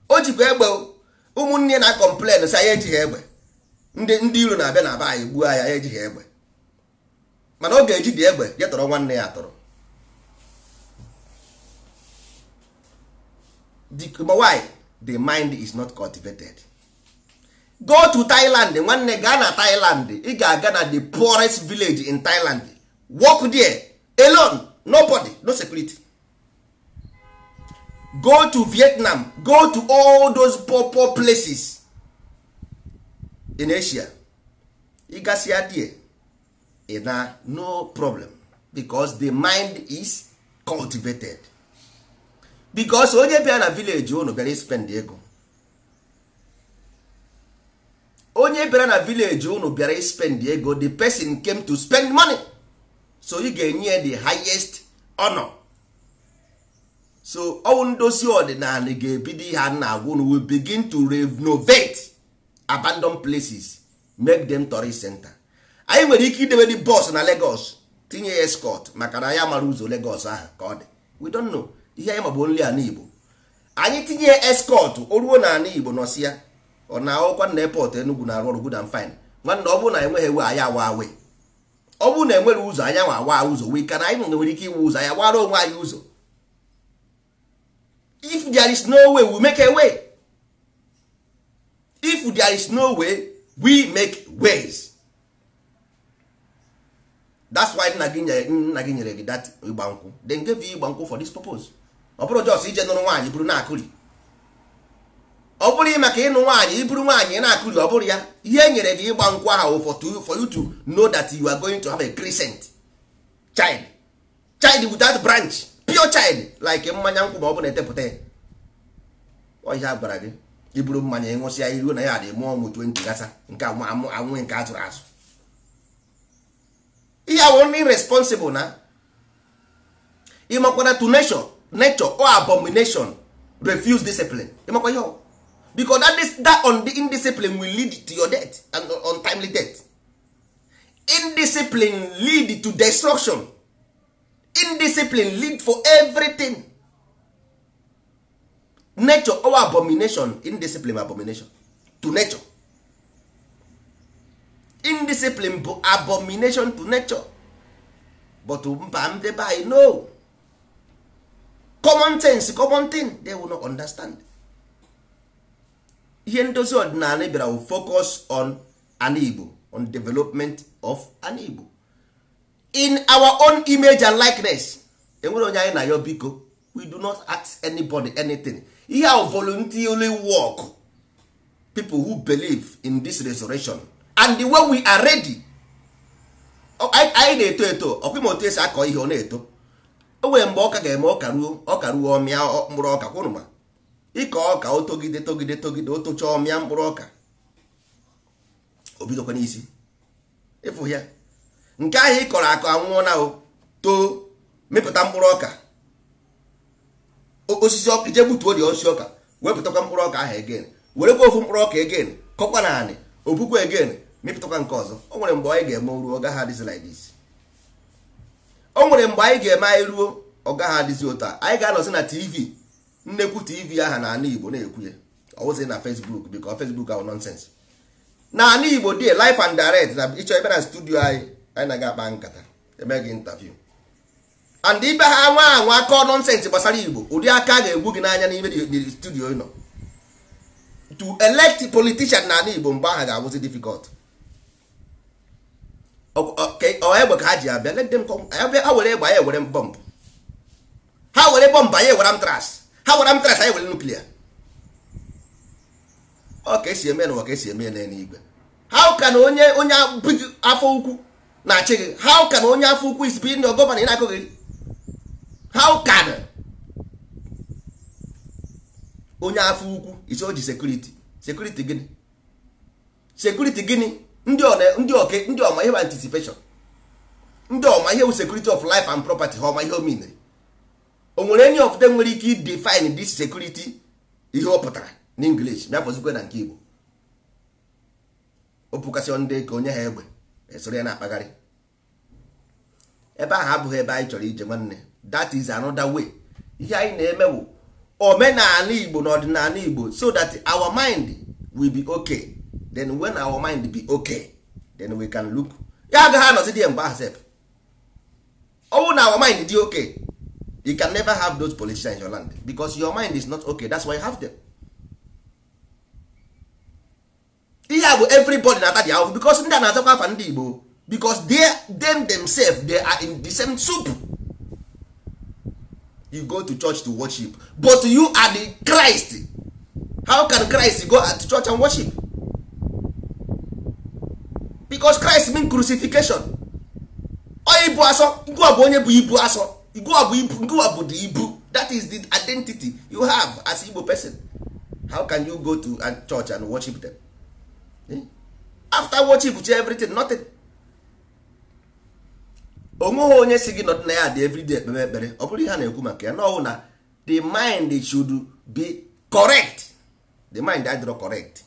o jikwa egbe. Ụmụnne na complain sị ya ejighị egbe, ndị iro na-abịa na be anyị gbuo ya ejighị egbe, mana ọ ga-eji dị egbe je tọrọ nwanne ya atọrọ. Why? The mind is not cultivated. Go to Thailand, nwanne gaa na Thailand, ị ga-aga na the poorest village in Thailand, walk there alone, nobody, no security. Go to Vietnam, go to all those poor places in Asia, ị gasịa there na no problem, because the mind is cultivated. Because onye bịa na village unu bịara spend ego, onye bịara na village unu bịara spend ego, the person came to spend money, so ị ga-enye the highest honor. So ọwụ ndozi ọdịnala ga-ebido ihe a na-agwa unu, will begin to renovate abandoned places, make them tourist center. Anyị nwere ike idebe the bus na Lagos, tinye escort maka na ya mara ụzọ Lagos ahụ ka ọ dị, we don't know. Ihe anyị ma bụ nri ana Igbo, anyị tinye escort oruo na ana Igbo nọsịa, ọ na akwụkwọ na airport Enugu na arụ ọrụ good and fine. Nwanne ọ bụrụ na enweghị ewe anyị awa awe, ọ bụrụ na enwere ụzọ anyị awa ụzọ, we can, anyị nwere ike iwu ụzọ anyị wara onwe anyị ụzọ. If there is no way, we make a way. If there is no way, we make ways. That's why nna gị nyere gị that Igba Nkwu. They gave you Igba Nkwu for this purpose. Ọ bụrụ just ije nụrụ nwaanyị bụrụ na-akụri, ọ bụrụ maka ịnụ nwaanyị iburu nwaanyị na-akụri, ọ bụrụ ya. Ihe nyere gị Igba Nkwu ahụ for you to know that you are going to have a crescent child without branch, pure child, like mmanya nkwụ ma ọ bụ na-etepụta ya. Ọ ihe a gwara gị, iburu mmanya ịṅụsịa iruo na ya dị mụọ ụmụ 20 gasa nke anwụ nke azụrụ azụ. Ihe awụ ndị irresponsible na ịmakwana to nature or abomination refuse discipline. Ịmakwa ihe, because that on the indiscipline will lead to your death and untimely death. Indiscipline lead to destruction. Indiscipline lead for everything. Nature or abomination, indiscipline abomination to nature. Indiscipline abomination to nature. But by no common sense, common thing, they will not understand. Ihe ndozi ọdịnala bịara will focus on an Igbo, on development of an Igbo in our own image and likeness. Enwere onye anyị na yo biko, we do not ask anybody anything. Ihe ahụ voluntarily work, people who believe in this resurrection and the way we are ready. Anyị na-eto eto, ọkwa otu esi akọ ihe ọ na-eto. O nwere mgbe ọka ga-eme ọka ruo ọmịa mkpụrụ ọka kwụnụma, ịkọ ọka o togide o tocha ọmịa mkpụrụ ọka, o bidokwa n'isi ịfụ ya. Nke ahụ ịkọrọ akọ anwụọ na o too mepụta mkpụrụ ọka, osisi ọka ije gbutuo dị osisi ọka, wepụtakwa mkpụrụ ọka ahụ again, werekwa ofu mkpụrụ ọka again, kọkwa na anị, obukwa again, mepụtakwa nke ọzọ. O nwere mgbe anyị ga-eme ruo, ọ gaghị adịzi like this. O nwere mgbe anyị ga-eme anyị ruo, ọ gaghị adịzi otu a. Anyị ga-anọzi na TV, nnekwu TV aha na ana Igbo na-ekwu ya, ọ wụzi na Facebook, because Facebook ahụ nonsense. Na ana Igbo dị live and direct, na ịchọ ebe na studio anyị na-aga akpa nkata eme gị interview, and ibe ha anwa akọ nonsense gbasara Igbo, ụdị aka ga-egwu gị n'anya n'ime the studio nọ. To elect politician na ana Igbo mgbe aha ga-abụzi difficult. Okay, ọ egbe ka ha ji abịa, let them come. Ha were egbe, anyị were bomb, ha were bomb, anyị were amtras, ha were amtras, anyị were nuclear. Ọ ka esi eme n'ụwa, ka esi eme n'eluigwe. How can onye afọ ukwu na-achị gị? How can onye afọ ukwu is being your governor na-akọ gị? How can onye afọ ukwu isi oji security gịnị? Security gịnị? Ndị ọma ihe anticipation, ndị ọma ihe security of life and property, ha ọma ihe o mean. O nwere any of them nwere ike define this security ihe ọ pụtara n'English na afọzikwe na nke Igbo. Opukasị ndị ka onye ha egbe esoro ya na-akpagharị. ebe ahụ abụghị ebe anyị chọrọ ije nwanne. That is another way. Ihe anyị na-eme bụ omenala Igbo na ọdịnala Igbo so that our mind will be okay. Then when our mind be okay, then we can look. Ya agaghị anọzi dị mgbe ahụ sef. Ọwụ na our mind dị okay, you can never have those politicians in your land because your mind is not okay. That's why you have them. Ihe a bụ everybody na-ata dị ahụhụ because ndị a na-azakwa afa ndị Igbo because them themselves they are in the same soup. You go to church to worship, but you are the Christ. How can Christ go to church and worship? Because Christ means crucifixion. O ibu aso, Igwa bụ onye bụ ibu aso. Igwa bụ the ibu. That is the identity you have as Igbo person. How can you go to a church and worship them? After worship, everything, nothing. Onweghị onye si gị nọdụ na ya dị everyday ekpeme ekpere. Ọ bụrụ ihe a na-ekwu maka ya n'ọwụ na the mind should be correct. The mind adịrọ correct.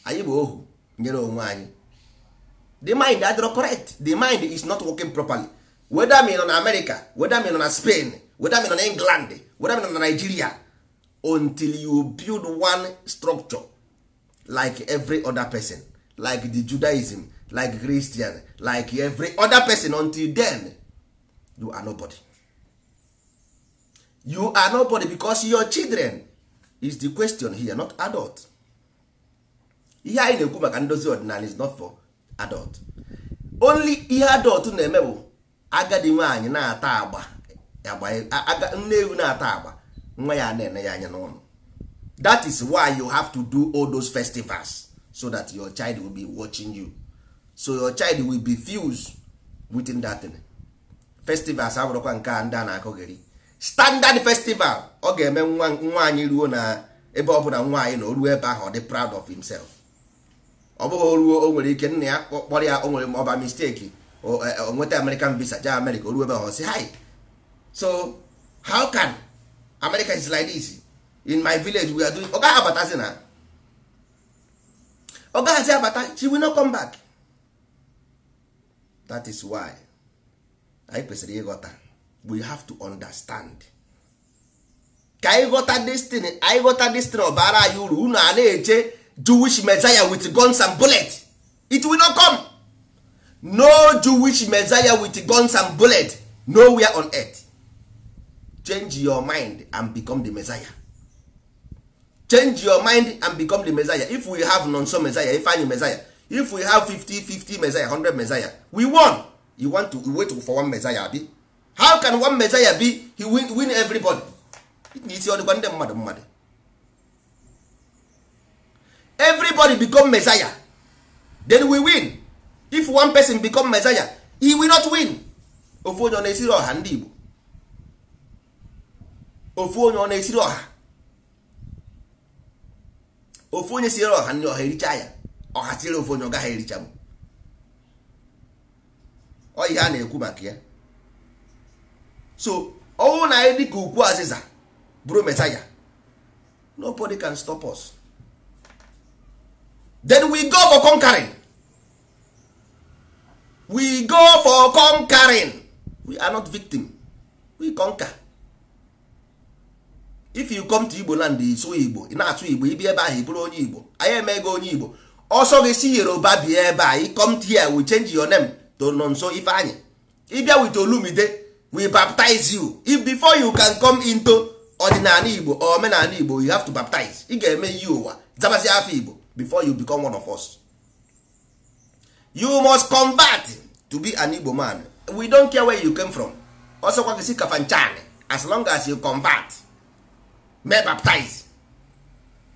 Anyị bụ ohu nyere onwe anyị. The mind adịrọ correct. The mind is not working properly. Whether me nọ na America, whether me nọ na Spain, whether me nọ na England, whether me nọ na Nigeria, until you build one structure like every other person, like the Judaism, like Christian, like every other person, until then you are nobody. You are nobody because your children is the question here, not adult. Ihe anyị na-ekwu maka ndozi ọdịnala is not for adult. Only ihe adult na-eme bụ agadi nwaanyị na-ata agba nne ewu na-ata agba nwa ya na-ene ya anya n'ọnụ. That is why you have to do all those festivals so that your child will be watching you. So your child will be fused within that thing. Festivals abụrụkwa nke a ndị a na-akọgeri. Standard festival ọ ga-eme nwaanyị ruo na ebe ọ bụla nwaanyị na oruo ebe ahụ ọ dị proud of himself. Ọ bụghị oruo o nwere ike nna ya kpọrọ ya o nwere ọba mistake o nweta American visa ja America oruo ebe ahụ si hi. So how can America is like this? In my village we are doing ọ gaghị abatazi na ọ gaghịzi abata, she will not come back. That is why anyị kwesịrị ịghọta. We have to understand. Ka anyị ghọta destiny, anyị ghọta destiny ọbara anyị uru. Unu a na-eche Jewish Messiah with guns and bullets. It will not come. No Jewish Messiah with guns and bullets nowhere on earth. Change your mind and become the Messiah. Change your mind and become the Messiah. If we have non-so Messiah, if any Messiah, if we have 50 Messiah, 100 Messiah, we won. You want to wait for one Messiah be? How can one Messiah be? He win everybody. Everybody become Messiah, then we win. If one person become Messiah, he will not win. Ofu onye ọ na-esiri ọha ndị Igbo. Ofu onye ọ na-esiri ọha. Ofu onye siri ọha ndị ọha ericha ya. Ọha siri ofu onye ọ gaghị ericha m. Ọ ihe a na-ekwu maka ya. So ọwụ na anyị dịka ukwu azịza bụrụ Messiah, nobody can stop us. Then we go for conquering. We go for conquering. We are not victim. We conquer. If you come to Igbo land isu Igbo, ị na-asụ Igbo, ibi ebe ahụ bụrụ onye Igbo. Anyị emego onye Igbo. Also gị si Yoruba bi ebe ahụ, come here, we change your name to Nonso Ifeanyi. Ịbịa with Olumide, we baptize you. If before you can come into ọdịnala Igbo or omenala Igbo, you have to baptize. Ị ga-eme yi ụwa, zabasi afọ Igbo before you become one of us. You must convert to be an Igbo man. We don't care where you came from. Also kwa kisi kafanchane, as long as you convert, may baptize,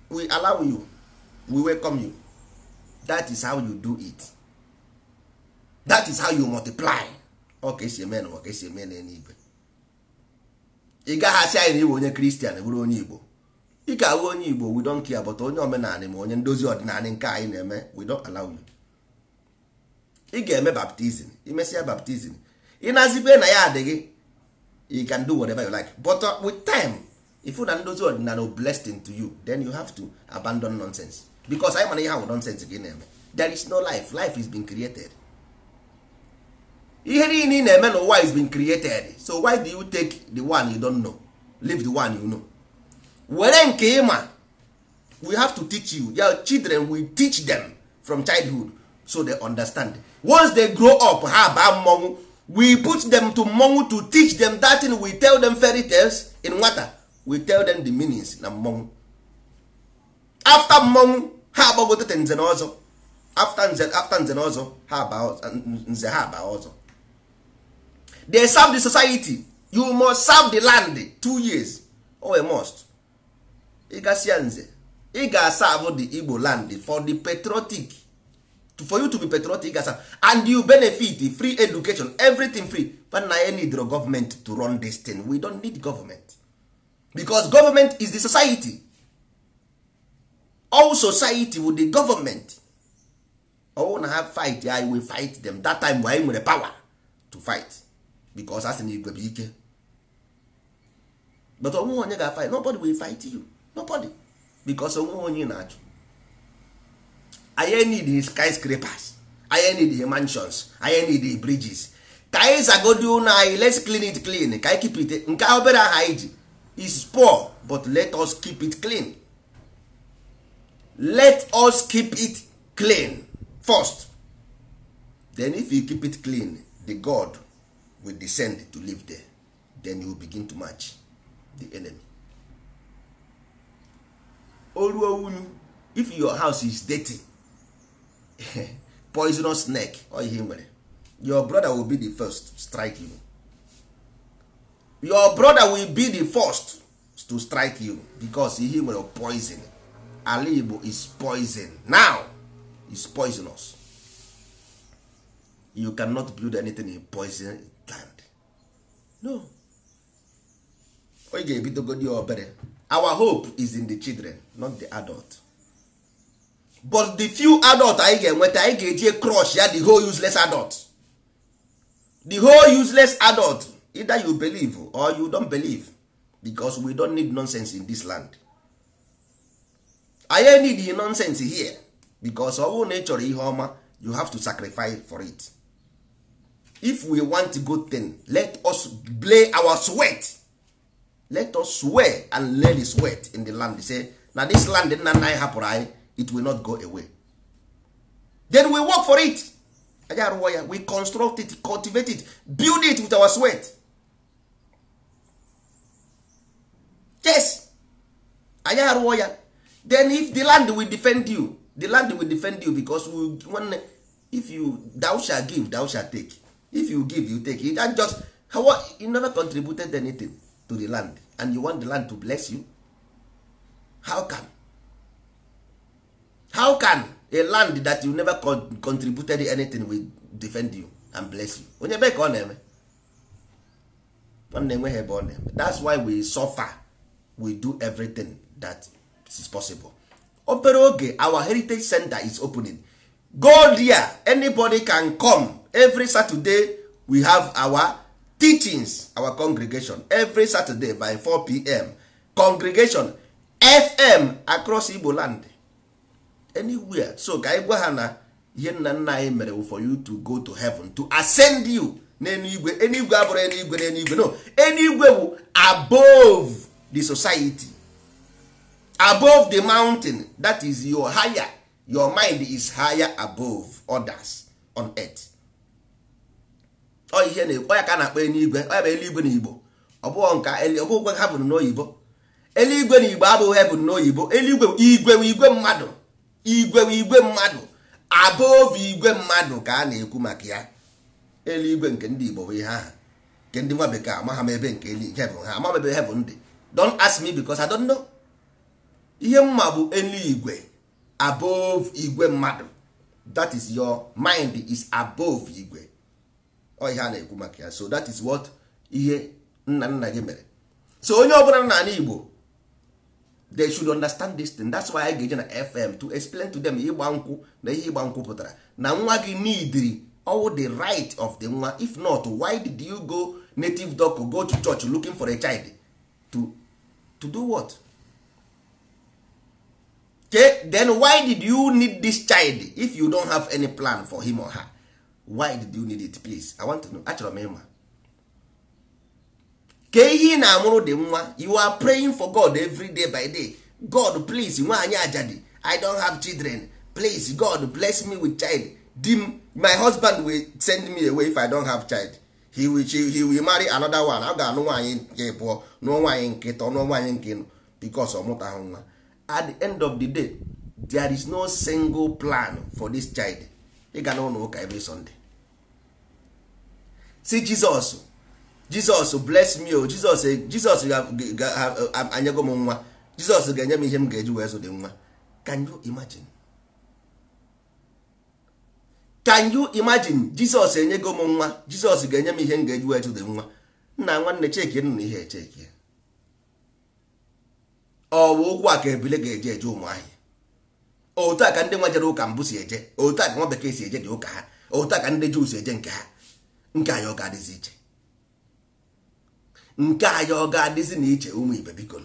we allow you, we welcome you. That is how you do it. That is how you multiply. Okay, si men, okay, si men n'Igbo. Ị gaghị asị anyị na Igbo onye Christian bụrụ onye Igbo. Ị ka awụ onye Igbo, we don't care about onye omenala ma onye ndozi ọdịnala nke anyị na-eme, we don't allow you. Ị ga-eme baptism, imesịa baptism. Ị na-azikwe na ya adịghị, you can do whatever you like. But with time, if you na ndozi ọdịnala blessing to you, then you have to abandon nonsense. Because I mana ihe ahụ nonsense gị na-eme. There is no life. Life is being created. ihe niile ị na-eme n'ụwa is been created, so why do you take the one you don't know, leave the one you know? Were nke ịma, we have to teach you. Your children, we teach them from childhood so they understand. Once they grow up, ha ba mmọnwụ, we put them to mmọnwụ to teach them that thing. We tell them fairy tales in water, we tell them the meanings na mmọnwụ. After mmọnwụ, ha agbagote nze na ọzọ. After nze na ọzọ, ha ba nze ha ba ọzọ. They serve the society. You must serve the land 2 years. Oh, a must. Ị gasịa nze, ị ga-serve the Igbo land for the patriotic. For you to be patriotic, and you benefit free education, everything free. But now I need the government to run this thing. We don't need government, because government is the society. All society with the government. I want to have fight. I will fight them. That time we have the power to fight, because that's an Igba. But onye ga fight. Nobody will fight you. Nobody, because onye na-achụ. I need the skyscrapers, I need the mansions, I need the bridges. Ka anyị zagodi ụlọ anyị, let's clean it clean. Ka anyị keep it. Nke obere aha iji is poor, but let us keep it clean. Let us keep it clean first. Then if you keep it clean, the God will descend to live there. Then you will begin to match the enemy. If your house is dirty, poisonous snake or him, your brother will be the first to strike you. Your brother will be the first to strike you, because he will poison. Alibo is poison. Now is poisonous. You cannot build anything in poison land. No. Our hope is in the children, not the adult. But the few adult I get when I get crush the whole useless adult. The whole useless adult, either you believe or you don't believe, because we don't need nonsense in this land. I need the nonsense here, because our nature you have to sacrifice for it. If we want to go thing, let us lay our sweat. Let us swear and lay the sweat in the land. They say, now this land it will not go away. Then we work for it. We construct it, cultivate it, build it with our sweat. Yes. Then if the land will defend you, the land will defend you, because if you thou shall give, thou shall take. If you give, you take. You don't just you never contributed anything to the land, and you want the land to bless you. How can a land that you never contributed anything will defend you and bless you? Onye be ka ọ na-eme. That's why we suffer. We do everything that is possible. Obere our heritage center is opening. Go there. Anybody can come. Every Saturday we have our teachings, our congregation. Every Saturday by 4 p.m. Congregation FM across Igbo land. Anywhere. So ka anyị gwa ha na ihe nna nna anyị mere for you to go to heaven, to ascend you. N'eluigwe. Eluigwe abụrụ eluigwe n'eluigwe. No. Eluigwe bụ above the society, above the mountain. That is your higher. Your mind is higher above others on earth. Ihe na ya ka na-akpọ eluigwe. Ọ bụ eluigwe n'Igbo. Ọ bụ nka ọ bụ heaven n'oyibo. Eluigwe n'Igbo abụ heaven n'oyibo. Eluigwe igwe mmadụ. Igwe mmadụ. Above igwe mmadụ ka a na-ekwu maka ya. Eluigwe nke ndị Igbo bụ ihe ha. Nke ndị nwa bekee ama ha ebe nke heaven ha. Ama ebe heaven dị. Don't ask me because I don't know. Ihe mma bụ eluigwe above igwe mmadụ. That is your mind is above igwe. Ihe a na-ekwu maka ya. So that is what ihe nna nna gị mere. So onye ọbụla na Igbo, they should understand this thing. That's why I get na FM to explain to them ịgba nkwụ na ihe ịgba nkwụ pụtara. Na nwa gị need all the right of the nwa. If not, why did you go native doctor, go to church looking for a child to do what? Okay, then why did you need this child if you don't have any plan for him or her? why did you need it? Please, I want to know. Achọrọ m ịma ka ihe ị na-amụrụ dị nwa. You are praying for God every day by day. God, please, nwaanyị ajadi, I don't have children, please God bless me with child. My husband will send me away if I don't have child. He will marry another one. A ga-anụ nwaanyị nke pụọ, nụọ nwaanyị nke tọ, nụọ nwaanyị nke nụ, because ọ mụtaghị nwa. At the end of the day, there is no single plan for this child. Ị ga n'ụlọ ụka every Sunday. See Jesus bless me. Jesus anyego m nwa. Jesus ga-enye m ihe m ga-eji wee zụdị nwa. Can you imagine? Can you imagine? Jesus enyego m nwa. Jesus ga-enye m ihe m ga-eji wee zụdị nwa. Nna nwanne cheki nụ ihe echeki. Ọ bụ ụkwụ a ka ebile ga-eje eje ụmụ ahịa. Otu a ka ndị nwa jere ụka mbụ si eje. Otu a ka nwa bekee si eje dị ụka ha. Otu a ka ndị Juu si eje nke ha. Nke anyị ọ ga-adịzi iche. Nke anyị ọ ga-adịzi na iche ụmụ ibe biko.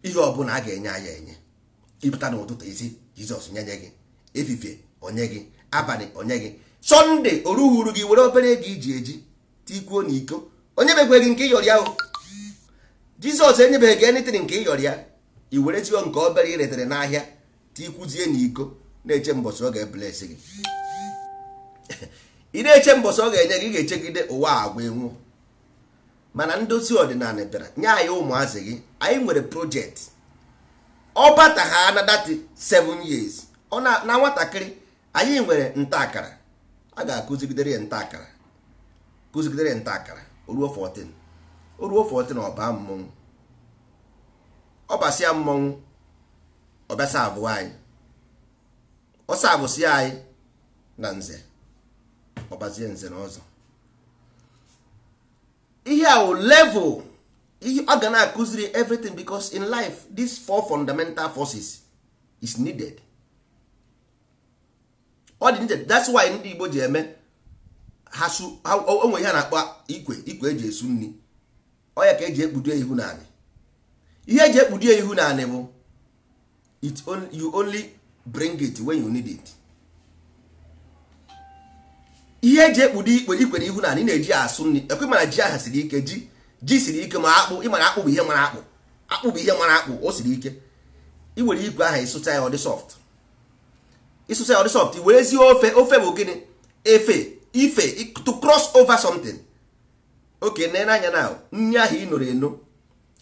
Ihe ọbụla a ga-enye anyị enye. Ịpụta n'ụtụtụ isi Jizọs nye gị. Efifie onye gị. Abalị onye gị. Sọnde oruhuru gị were obere ego iji eji tikwuo n'iko. Onye mekwe gị nke ịyọrọ ya o. Jizọs enyebeghị gị anything nke ịyọrọ ya. I were tiyo nke obere iretere n'ahịa tikwuzie n'iko na-eche mbọsị ọ ga-ebless gị. Ị na-eche mbọsị ọ ga-enye gị, ga-echegide ụwa agwa enwu. Mana ndozi ọdịnala bịara nye anyị ụmụazị gị. Anyị nwere project. Ọ bata ha na that 7 years. Ọ na nwatakịrị anyị nwere nta akara. A ga-akụzigidere ya nta akara. Kụzigidere ya nta akara. O ruo 14. O ruo 14 ọ baa mmọnwụ. Ọ basịa mmọnwụ. Ọ bịasa abụọ anyị. Ọ sa abụsị anyị na nze. Ọ bazie nze na ọzọ. Ihe a level ihe ọ ga na-akụziri everything, because in life these 4 fundamental forces is needed. Ọ dị needed. That's why ndị Igbo ji eme ha su onwe ihe na-akpọ ikwe eji esu nri. Ọ ya ka eji ekpudo ihu naanị. Ihe eji ekpudo ihu naanị bụ you only bring it when you need it. Ihe eji ekpudo ikwe n'ihu naanị na-eji asụ nri. Ekwe mana ji aha siri ike, ji siri ike, ma akpụ ịmara akpụ bụ ihe mara akpụ. Akpụ bụ ihe mara akpụ, o siri ike. I were ikwe aha ịsụcha ya ọ dị soft. Ịsụcha ya ọ dị soft, i were ezi ofe bụ gịnị? Ife to cross over something. Okay, nene anya na nri ahụ ị nọrọ eno.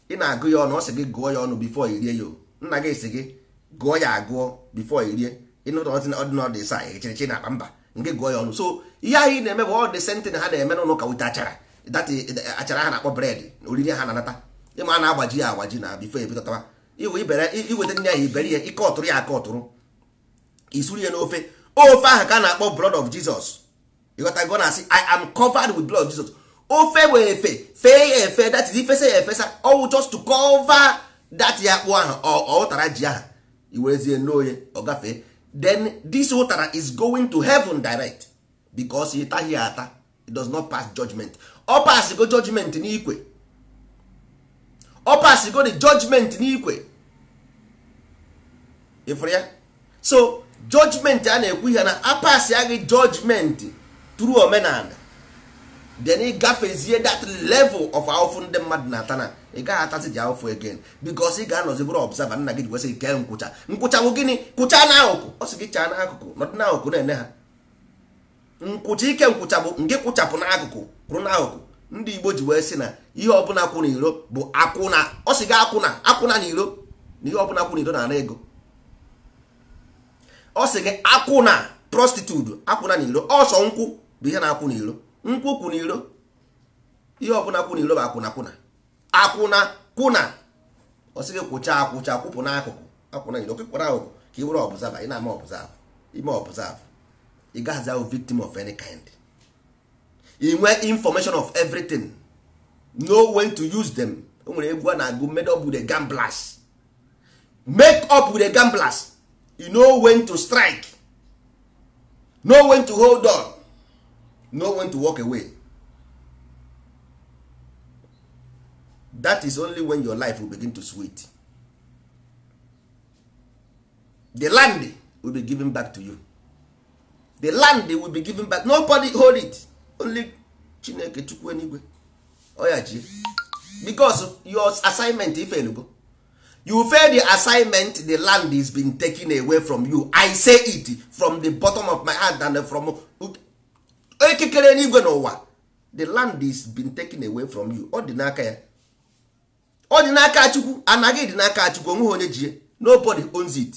Ị na-agụ ya ọnụ, ọ sị gị gụọ ya ọnụ before i rie ya. Nna gị sị gị gụọ ya agụọ before i rie. Ịnụta ọdịnọdụ ịsa echirichi na akpa mba nke gụọ ya ọnụ. So ihe ahụ ị na-eme bụ ọ dị sentin ha na-eme n'ụlọ ka wute achara. Achara ha na-akpọ bred, oriri ha na-anata. Ịma na-agbaji ya agbaji na before ebidọtawa. Iweta nri ahụ ibere ya, ike ọtụrụ ya aka ọtụrụ. Isuru ya n'ofe. Ofe ahụ ka a na-akpọ blood of Jesus. Ịghọtago na asị I am covered with blood of Jesus. Ofe wee fee ya efe, that is ifesa ya efesa, all just to cover that ya akpụ ahụ ụtara ji ahụ. Iwerezie n'oye ọ gafee. Then this ụtara is going to heaven direct, because it taghị ata, it does not pass judgment. Ọ pass go judgment n'ikwe. Ọ pass go the judgment n'ikwe. Ifuru ya? So judgment a na-ekwu ihe na a pass ya gị judgment through omenala. Then ị gafezie that level of ahụfụ ndị mmadụ na-ata na ị gaghị atazi ji ahụfụ again, because ị ga-anọzi bụrụ observer. Nna gị ji wesị ike nkwụcha bụ gịnị? Kwụcha n'akụkụ. Ọ sị gị chaa n'akụkụ, nọdụ n'akụkụ na-ene ha. Nkwụcha ike nkwụcha bụ nke kwụchapụ n'akụkụ kwụrụ n'akụkụ. Ndị Igbo ji wee sị na ihe ọbụla kwụ n'iro bụ akwụna. Ọ sị gị akwụna n'iro, na ihe ọbụla kwụ n'iro na-ana ego. Ọ sị gị akwụna, prostitute akwụna n'iro. Ọsọ nkwụ bụ ihe na-akwụ n'iro. Nkwụ kwụ n'iro. Ihe ọbụla kwụ n'iro bụ akwụna. Ọ sị gị kwụcha kwụpụ n'akụkụ. Akwụna n'iro, kwụpụ n'akụkụ ka ị were observer. Ị na-ama observe. Ị gaghịzi ahụ victim of any kind. Ị nwee information of everything, know when to use them. O nwere egwu a na-agụ made up with the gamblers. Make up with the gamblers. You know when to strike, know when to hold on, know when to walk away. That is only when your life will begin to sweet. The land will be given back to you. the land will be given back. Nobody hold it, only Chineke Chukwu enigwe. Oya ji, because your assignment if you fail the assignment, the land is been taken away from you. I say it from the bottom of my heart and from ekekere enigwe n'ụwa. The land is been taken away from you. Ọ dị n'aka ya. Ọ dị n'aka Chukwu, anaghị dị n'aka Chukwu, onwe onye ji. Nobody owns it.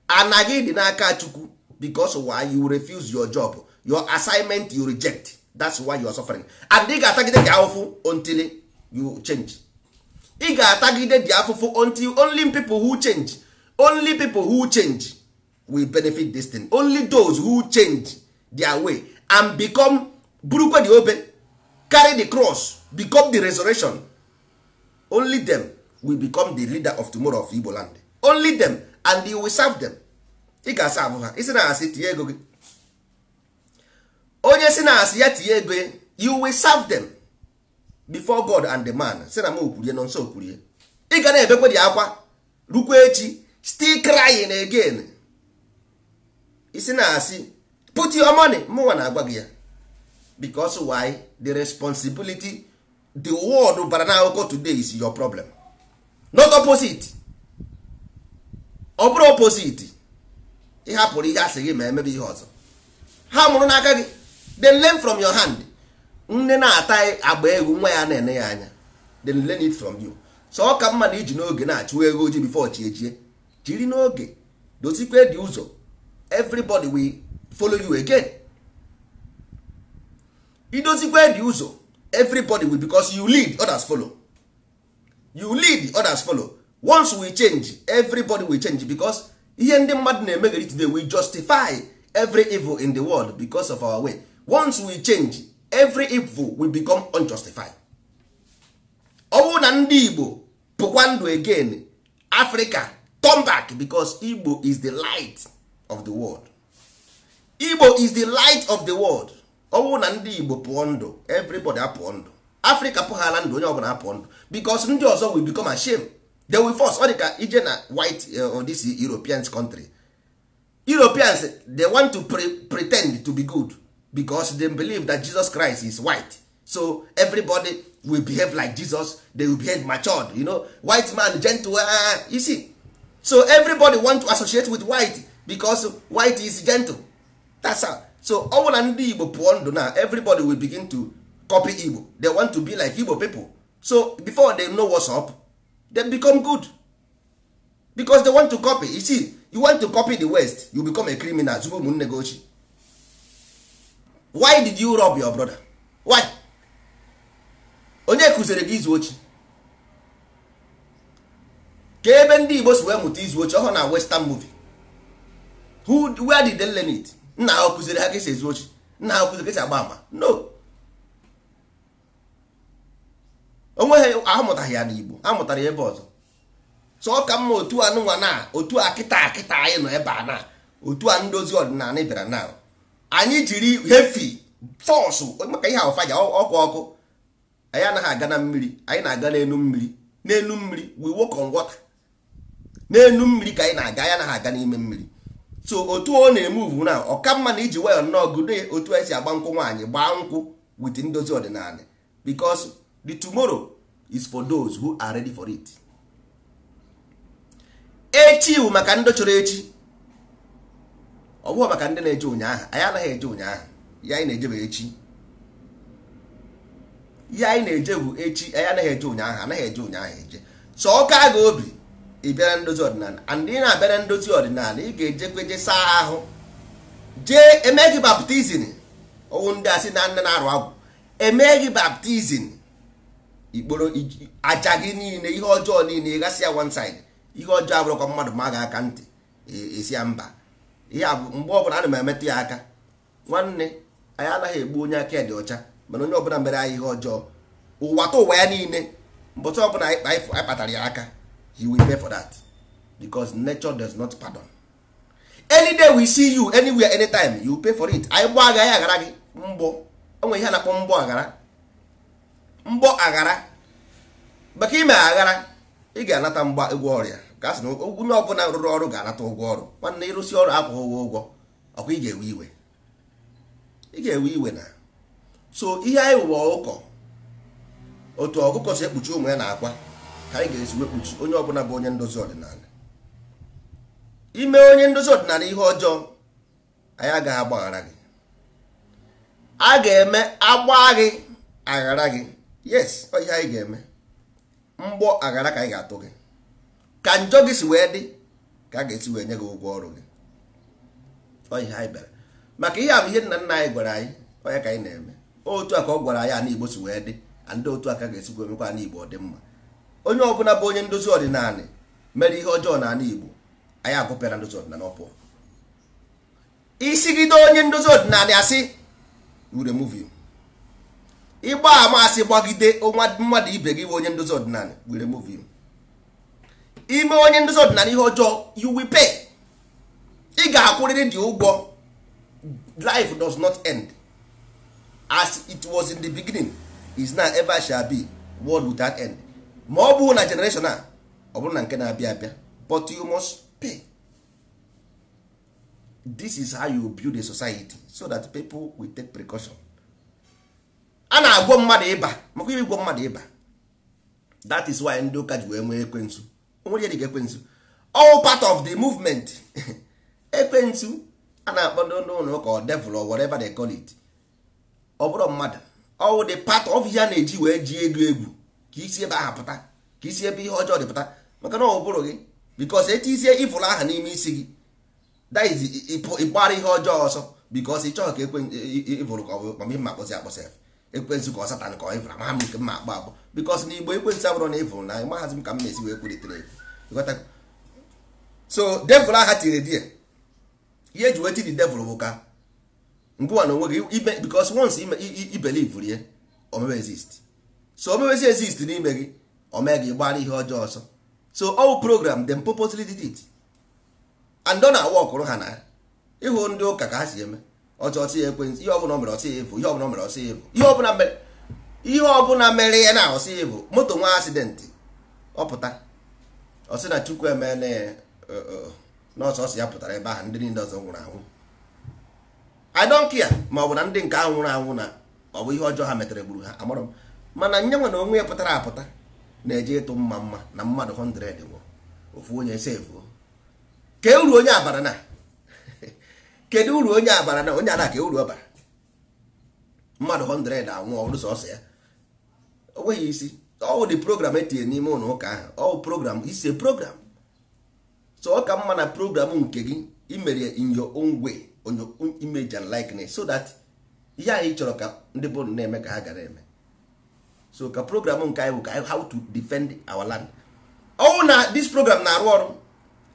Anaghị dị n'aka Chukwu because why you refuse your job, your assignment you reject. That's why you are suffering. And ị ga-atagide gị ahụhụ until you change. Ị ga-atagide gị ahụhụ until only people who change will benefit this thing. Only those who change their way and become burukwe the obe, carry the cross, become the resurrection. Only them will become the leader of tomorrow of Igbo land. Only them, and you will serve them. Ị ga-serve ha. Isi na asị tinye ego gị. Onye si na asị ya tinye ego, you will serve them before God and the man. Sị na m okwurie nọ nso okwurie. Ị ga na-ebekwe dị akwa rukwa echi still crying again. Isi na asị put your money. Mụnwa na-agwa gị ya. Because why? The responsibility, the word Baranako today is your problem, not opposite. Ọ bụrụ opposite, ị hapụrụ ihe asị gị ma emebe ihe ọzọ. Ha mụrụ n'aka gị, then learn from your hand. Nne na-ata agba egwu nwa ya na-ene ya anya, then learn it from you. So ọ ka mma na iji n'oge na-achụ ego oji before chi ejie. Jiri n'oge dosikwe dị ụzọ, everybody will follow you again. Idozikwe dị ụzọ, everybody will, because you lead, others follow. You lead, others follow. Once we change, everybody will change, because ihe ndị mmadụ na-emegeri today we justify every evil in the world because of our way. Once we change, every evil will become unjustified. Ọ bụrụ na ndị Igbo pụkwa ndụ again, Africa turn back, because Igbo is the light of the world. Igbo is the light of the world. Ọ bụrụ na ndị Igbo pụọ ndụ, everybody apụọ ndụ. Africa pụghara ndụ, onye ọbụla apụọ ndụ, because ndị ọzọ will become ashamed. They will force. Ọ dịka ije na white or this Europeans country. Europeans, they want to pretend to be good because they believe that Jesus Christ is white. So everybody will behave like Jesus. They will behave matured. You know, white man, gentle. You see. So everybody want to associate with white because white is gentle. That's how. So all ndị Igbo pụọ ndụ now, everybody will begin to copy Igbo. They want to be like Igbo people. So before they know what's up, they become good. Because they want to copy. You see, you want to copy the West, you become a criminal. Why did you rob your brother? Why? Onye kụziri gị izu ochi? Ka ebe ndị Igbo si wee mụta izu ochi ọhụrụ na Western movie. Where did they learn it? Nna ha kụziri ha ka esi ezu ochi? Nna ha kụziri ka esi agba ama? No. Onweghị ahụmụtaghị ya n'Igbo, ha mụtara ebe ọzọ. So ọ ka mma otu anụnwa na otu akịta anyị nọ ebe a na otu a ndozi ọdịnala bịara na anyị jiri hefi force maka ihe ahụfaja ọkụ anyị anaghị aga na mmiri, anyị na-aga n'elu mmiri. N'elu mmiri we walk on water. N'elu mmiri ka anyị na-aga, anyị anaghị aga n'ime mmiri. So otu ọ na-emove na ọ ka mma na iji wayọ nnọọ gude otu esi agba nkwụ nwaanyị gbaa nkwụ with ndozi ọdịnala, because the tomorrow is for those who are ready for it. Echi bụ maka ndị chọrọ echi, ọ bụghị maka ndị na-eje ụnyaahụ. Anyị anaghị eje ụnyaahụ, ya anyị na-eje bụ echi. Ya anyị na-eje bụ echi, anyị anaghị eje ụnyaahụ, anaghị eje ụnyaahụ eje. So ọ ka ga obi ị bịara ndozi ọdịnala, and ị na-abịara ndozi ọdịnala ị ga-ejekweje saa ahụ, jee eme gị baptizim. Ọwụ ndị asị na nne na-arụ agwụ, eme gị baptizim, ikporo aja gị niile, ihe ọjọọ niile ịgasị ya one side. Ihe ọjọọ abụrụkwa mmadụ ma ga aka ntị esi ya mba. Ihe a bụ mgbe ọbụla ana m emetụ ya aka, nwanne anyị anaghị egbu onye aka dị ọcha, mana onye ọbụla mere anyị ihe ọjọọ ụwa ta ụwa ya niile, mbọtụ ọbụla anyị kpatara ya aka, he will pay for that, because nature does not pardon. Any day we see you anywhere anytime, you pay for it. Anyị gbọ agha ya aghara gị mgbọ, onwe ihe a na-akpọ mgbọ aghara. Mgbọ aghara maka ime aghara ị ga-anata mgba ụgwọ ọrịa, ka sị na onye ọbụla rụrụ ọrụ ga-anata ụgwọ ọrụ. Nwanne ịrụsi ọrụ akwụghị ụgwọ, ọkwa ị ga-ewe iwe. ị ga-ewe iwe na. So ihe anyị wụwa ọkụkọ, otu ọkụkọ si ekpuchi ụmụ ya na akwa ka anyị ga-esi wekpuchi onye ọbụla bụ onye ndozi ọdịnala. Ime onye ndozi ọdịnala ihe ọjọọ, anyị agaghị agbaghara gị. A ga-eme agba gị aghara gị. Yes, ọ ihe anyị ga-eme. Mgbọ aghara ka anyị ga-atụ gị. Ka njọ gị si wee dị ka a ga-esi wee nye gị ụgwọ ọrụ gị. Ọ ihe anyị bịara maka ihe a bụ ihe nna nna anyị gwara anyị, onye ka anyị na-eme. Otu a ka ọ gwara anyị ana Igbo si wee dị, ndị otu aka ga-esikwa emekwa ana Igbo ọ dị mma. Onye ọbụla bụ onye ndozi ọdịnala mere ihe ọjọọ na ana Igbo, anyị agụpịara ndozi ọdịnala ọpụ. Isigide onye ndozi ọdịnala asị, we remove you. Ịgba amasị gbagide mmadụ ibe gị bụ onye ndozi ọdịnala, we remove you. Ime onye ndozi ọdịnala ihe ọjọọ, you will pay. Ị ga-akwụrịrị dị ụgwọ. Life does not end. As it was in the beginning, is now ever shall be, world without end. Ma ọ bụrụ na generation a, ọ bụrụ na nke na-abịa abịa, but you must pay. This is how you build a society so that people will take precaution. A na-agwọ mmadụ ịba maka ibe gwọ mmadụ ịba. That is why ndị ụka ji wee nwee ekwensu. O nwere ihe dị ka ekwensu. All part of the movement. Ekwensu a na-akpọ ndị ụka devil or whatever they call it. Ọ bụrụ mmadụ. All the part of ihe a na-eji wee ji egwu ka isi ebe ahụ pụta, ka isi ebe ihe ọjọọ dị pụta, maka na ọ bụrụ gị because etizie evil aha n'ime isi gị. That is ịgbara ihe ọjọọ ọsọ because ị chọrọ ka evil ka ọ bụ ma mma akpọsị akpọsị ekwensu ka ọ satan ka ọ evil ma m nke mma akpọ akpọ because na Igbo ekwensu abụrụ na evil na mahazi m ka m na-esi wee kwulitere egwu. So devil aha tiri die ihe eji weti the devil bụ ka ngụwa na onwe gị because once i believe rie o mewe exist. So o mewezi exist n'ime gị o mee gị gbara ihe ọjọọ ọsọ. So all program them purposely did it. And ọ na-awa ọkụrụ ha na ịhụ ndị ụka ka ha si eme ọchọchị ya ekwensu ihe ọbụla mere ọsị efu, ihe ọbụla mere ọsị efu, ihe ọbụla mere ya na ọsị efu. Moto nwa accident ọpụta ọsị na Chukwu emene nọọsụ ọsị ya pụtara ebe ahụ ndị niile ọzọ nwụrụ anwụ. I don't care ma ọ bụ na ndị nke ahụ nwụrụ anwụ na ọ bụ ihe ọjọọ ha metere gburu ha amarọ m, mana nye nwe na onwe ya pụtara apụta na-eje ịtụ mma na mmadụ 100 nwụrụ ofu onye sefu. Ke uru onye abara na kedu uru onye abara na onye ana ka uru ọbara mmadụ 100 anwụ ọrụ sọsọ ya o nweghị isi. Ọ dị program etinye n'ime ụlọ ụka ahụ, ọ program ise program. So ọ ka mma na program nke gị imere in your own way, on your own image and likeness, so that ihe anyị chọrọ ka ndị bụ na-eme ka ha gara eme. So ka program nke anyị bụ ka how to defend our land. Ọ na this program na-arụ ọrụ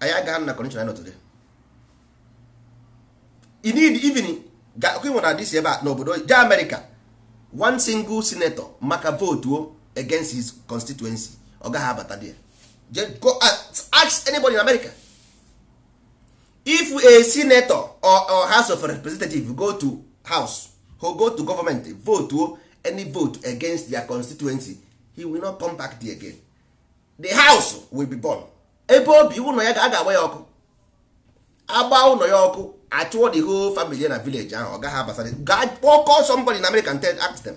anyị agaghị na connection anyị nọ today. You need even ga na this ebe n'obodo ja America, one single senator maka vote against his constituency ọ gaghị abata there. Just go ask anybody in America. If a senator or House of Representative go to house or go to government vote any vote against their constituency, he will not come back there again. The house will be burned. Ebe obi ụlọ ya ga-agba ya ọkụ, agba ụlọ ya ọkụ, achụọ the whole family na village ahụ ọ gaghị abasara. Call somebody in America and ask them.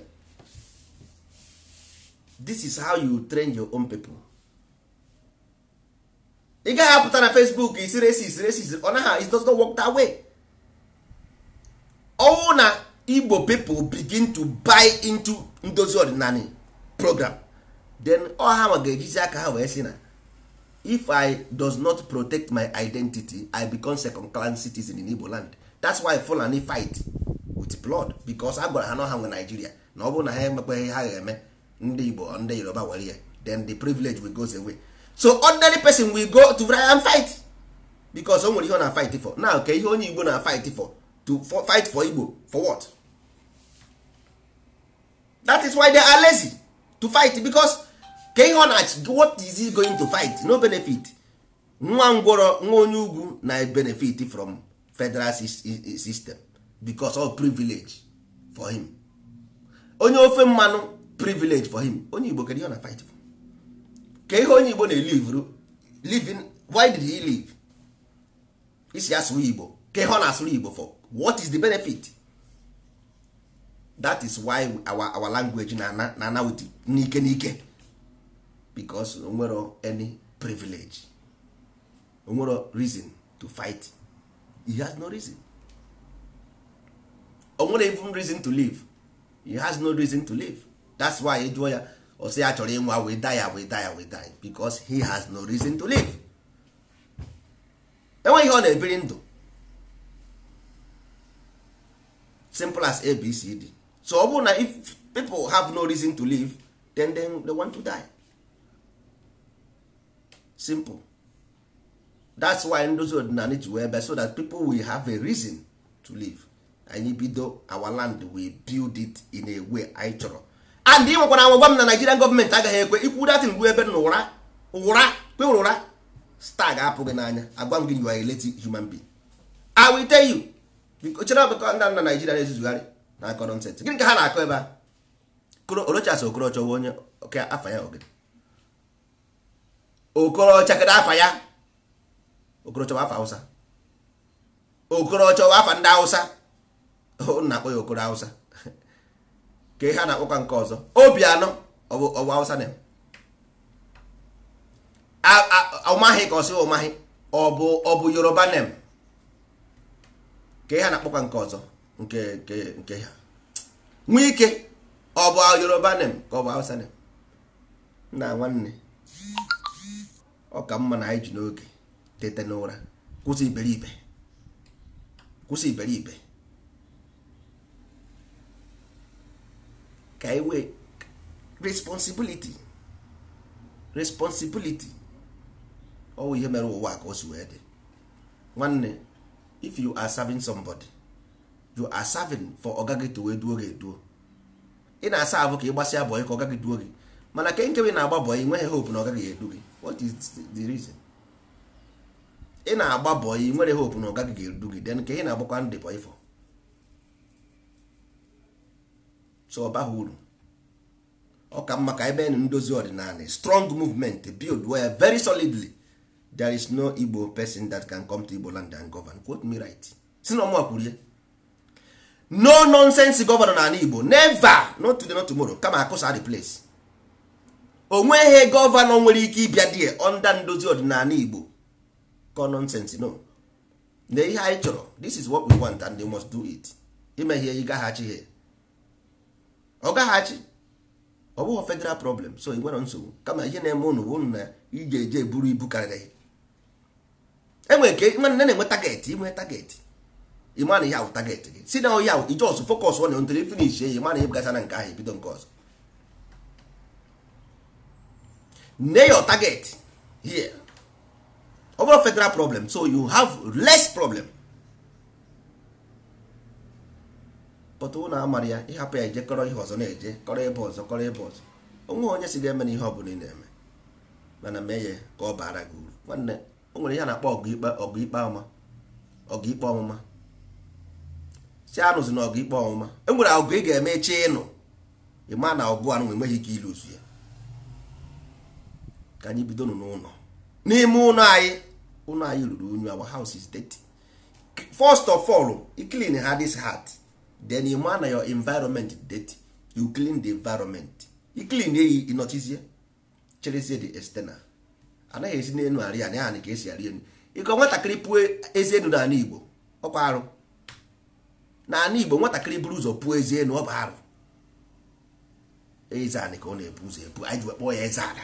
This is how you train your own people. Ị gaghị apụta na Facebook isi racist ọ naghị, it does not work that way. All na Igbo people begin to buy into ndozi ọdịnala program, then ọ ha ma ga-ejizi aka ha wee sị na if I does not protect my identity, I become second class citizen in Igbo land. That's why Fulani fight with blood, because a gwara ha na ha nwe Nigeria na ọ bụrụ na ha emekweghị ha ga-eme ndị Igbo ndị Yoruba were ya, then the privilege will goes away. So ordinary person will go to try and fight because o nwere ihe ọ na fight for. Now ka ihe onye Igbo na fight for, to fight for Igbo for what? That is why they are lazy to fight, because what is he going to fight? No benefit. Nwa ngworo nwa onye ugwu na benefit from federal system because of privilege for him. Onye ofe mmanụ privilege for him. Onye Igbo kedu ihe ọ na fight for? Ka ihe onye Igbo na-live living, why did he live? Isi asụrụ Igbo. Ka ihe ọ na-asụrụ Igbo for? What is the benefit? that is why our language na with n'ike because onwero any privilege, onwero reason to fight. He has no reason. Onwere even reason to live. He has no reason to live. That's why he do ya or say actually we die because he has no reason to live. And when you on a ebiri ndụ, simple as ABCD. So if people have no reason to live, then they want to die. Simple. That's why those ordinary to wear so that people will have a reason to live. And if though our land we build it in a way I chọrọ. And even when our na Nigerian government agaghị ekwe ikwu that in ebe n'ụra star ga-apụ gị n'anya. Agwa m gị you are a lazy human being. I will tell you. Because ndị na Nigeria na-ezuzugharị na akọ nonsense. Gịnị ka ha na-akọ ebe a? Olochas Okorocha onye oke afa ya ogede. Okorocha kedu afa ya? Okorocha wa afa Hausa. Okorocha wa afa ndị Hausa. Na-akpọ ya Okoro Hausa. Ka ha na-akpọkwa nke ọzọ. Obianọ ọ bụ Hausa nem. Ọmaghị ka ọ sị ọmaghị ọ bụ Yoruba nem. Ka ha na-akpọkwa nke ọzọ nke ha. Nwike ọ bụ Yoruba nem ka ọ bụ Hausa nem. Na nwanne ọ ka mma na anyị ji n'oge tete n'ụra kwụsị iberibe ka iwe responsibility ọ ihe mere ụwa ka o si wee dị. Nwanne, if you are serving somebody, you are serving for ọgagị to wee duo gị eduo. Ị na-asa abụ ka ị gbasịa bọyị ka ọgagị duo gị, mana ka nkewe na-agba bọyị nweghị hope na ọgagị edu gị. What is the reason? Ị na-agba bọyị nwere hope na ọgagị ga-edu gị, then ka ị na-agbakwa ndị bọyị for. So ọ baghị uru. Ọ ka mma ka ebe ndozi ọdịnala strong movement build where very solidly there is no Igbo person that can come to Igbo land and govern. Quote me right. Si na ọmụ akwurie. No nonsense governor na Igbo. Never. Not today, not tomorrow. Kama akụsa the place. Onweghị gọvanọ nwere ike ịbịa die under ndozi ọdịnala Igbo. Call nonsense, no. Na ihe anyị chọrọ. This is what we want and they must do it. Ime ihe ị gaghachi here. Ọ gaghachi. Ọ bụghị federal problem. So ị nwere nsogbu. Kama ihe na-eme unu bụ na ije eje buru ibu karịrị. Enwere ke nwanne na-enwe target, inwe target. Ịma na ihe ahụ target gị. Si na ọ ya just focus on until you finish ya, ịma na ihe bụgasị na nke ahụ ebido nke ọzọ. Nail your target here. Over federal problem, so you have less problem. But una amara ya ịhapụ ya eje kọrọ ihe ọzọ na-eje kọrọ ebe ọzọ onwe onye si ga-eme ihe ọ bụla ị na-eme mana mee ya ka ọ bara gị uru. Nwanne, o nwere ihe a na-akpọ ọgụ ikpe ọmụma. Si anụzi na ọgụ ikpe ọmụma, e nwere ọgụ ị ga-eme echi ịnụ ịma na ọgụ anụ enweghị ike iluzu ya. Ka anyị bido n'ụlọ. N'ime ụlọ anyị ruru unyu, our house is dirty. First of all, you clean this heart. Then you man your environment dirty. You clean the environment. You clean you notice here. Cherish the external. Anaghị esi n'enu arị ya na ka esi arị enu. Ịkọ nwatakịrị pụọ eze enu n'ala Igbo. Ọkwa arụ. N'ala Igbo nwatakịrị buru ụzọ pụọ eze enu ọ bụ arụ. Eze anị ka ọ na-ebu ụzọ epu. Anyị ji kpọọ ya eze ana.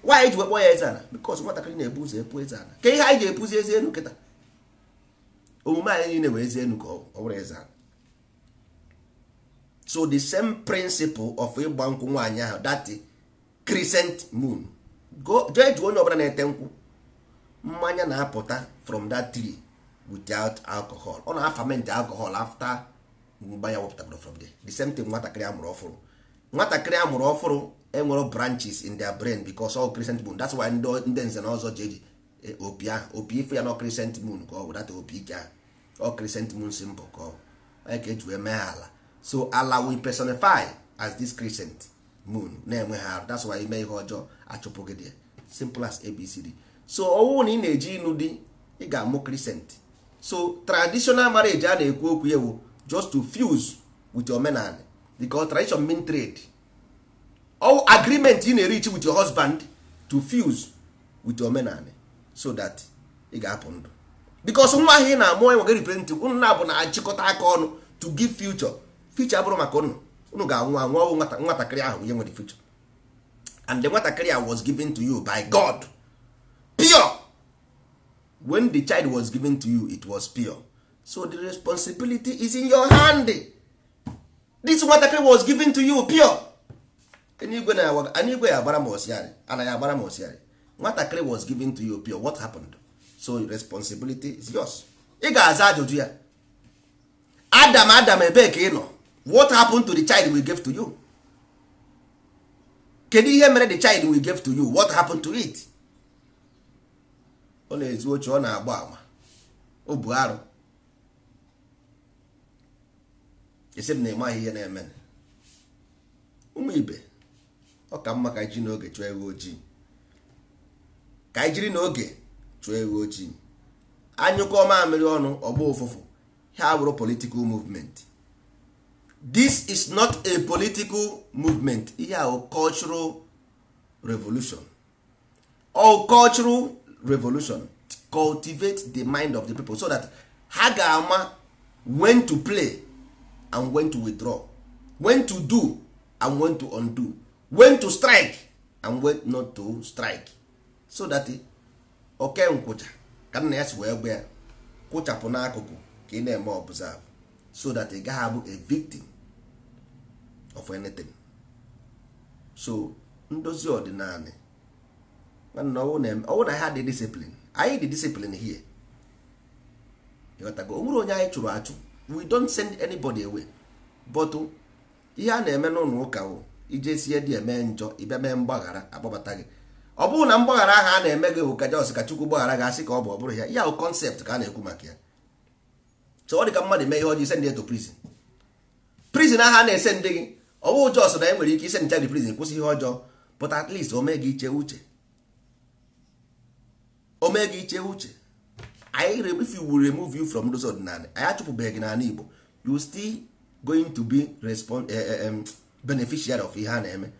Why ji kpọọ ya eze ana? Because nwatakịrị na-ebu ụzọ epu eze ana. Ka ihe anyị ji epuzi eze enu kịta. Omume anyị niile wee eze enu ka ọ bụrụ eze ana. So the same principle of ịgba nkwụ nwaanyị ahụ, that crescent moon. Jee jụọ onye ọbụla na-ete nkwụ, mmanya na-apụta from that tree without alcohol. Ọ na-ferment alcohol after mmanya wepụtagoro from there. The same thing nwatakịrị amụrụ ọfụrụ enwere branches in their brain because all crescent moon. That's why ndị nze na ọzọ ji eji opi ife ya na crescent moon ka ọ bụ that opi ike all crescent moon symbol ka ọ ka eji eme ala. So ala will personify as this crescent moon na-enwe ha. That's why ime ihe ọjọọ achụpụ gị there. Simple as ABCD. So ọwụ na ị na-eji inu dị ị ga-amụ crescent. So traditional marriage a na-ekwu okwu ewu just to fuse with omenani, because tradition mean trade. All agreement ị na-reach with your husband to fuse with omenani so that ị ga-apụ ndụ, because nwa ahụ ị na-amụ enwe represent unu na-abụ na achịkọta aka ọnụ to give future abụrụ maka unu ga-anwụ anwụ nwatakịrị ahụ ihe nwere future, and the nwatakịrị ahụ was given to you by God pure. When the child was given to you, it was pure, so the responsibility is in your hand. This nwatakịrị was given to you pure. Anigwe agbara m osiari, anaghị agbara m osiari. Nwatakịrị was given to you pure. What happened? So responsibility is yours. Ị ga-aza ajụjụ ya. Adam ebe ka ị nọ. What happened to the child we gave to you? Kedu ihe mere the child we gave to you? What happened to it? Ọ na-ezu oche, ọ na-agba ama, o bu arụ. Esi m na ịmaghị ihe na-eme. Ụmụ ibe, ọ ka mma ka anyị jiri n'oge chụọ ewu ojii. Ka anyị jiri n'oge chụọ ewu ojii. Anyụkọ mamịrị ọnụ ọgba ụfụfụ. Ha bụrụ political movement. This is not a political movement. Ihe ahụ cultural revolution. All cultural revolution cultivate the mind of the people so that ha ga-ama when to play and when to withdraw, when to do and when to undo, when to strike and when not to strike, so that oke nkwụcha ka nna ya si wee gba ya kwụchapụ n'akụkụ ka ị na-eme observe, so that ị gaghị abụ a victim of anything. So ndozi ọdịnala ọwụ na ha dị discipline, anyị dị discipline here. Ịghọtago, onwere onye anyị chụrụ achụ, we don't send anybody away, but ihe a na-eme n'ụlọ ụka wụ ije sie dị eme njọ, ịbịa mee mgbaghara agbabata gị. Ọ bụrụ na mgbaghara ahụ a na-eme gị bụ ka Jizọs ka Chukwu gbaghara gị asị ka ọ bụrụ ya, ya bụ concept ka a na-ekwu maka ya. So ọ dị ka mmadụ mee ihe ọjọọ send ya to prison ahụ a na-ese ndị gị, ọ bụ Jizọs na enwere ike ise ncha dị prison kwụsị ihe ọjọọ, but at least o mee gị iche uche, o mee gị iche uche. If you will remove you from those ordinary, anyị achụpụbeghị gị n'ala Igbo, you still going to be beneficiary of ihe a na-eme.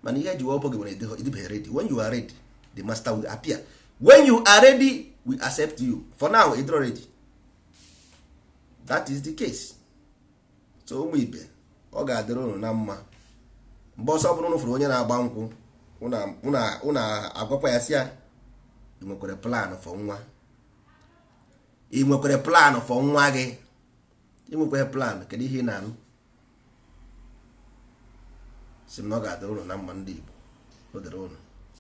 Mana ihe ji wọbọ gị nwere ịdịbeghị ready. When you are ready, the master will appear. When you are ready, we accept you. For now, it's not ready. That is the case. So ụmụ ibe, ọ ga-adịrị unu na mma. Mgbe ọsọ bụrụ unu fụrụ onye na-agba nkwụ, unu agwakwa ya sị ya, ị nwekwara plan for nwa, ị nwekwara plan for nwa gị, ị nwekwara plan, kedu ihe ị na-anụ? Si m na ọ ga-adịrị unu na mma ndị Igbo. Ọ dịrị unu.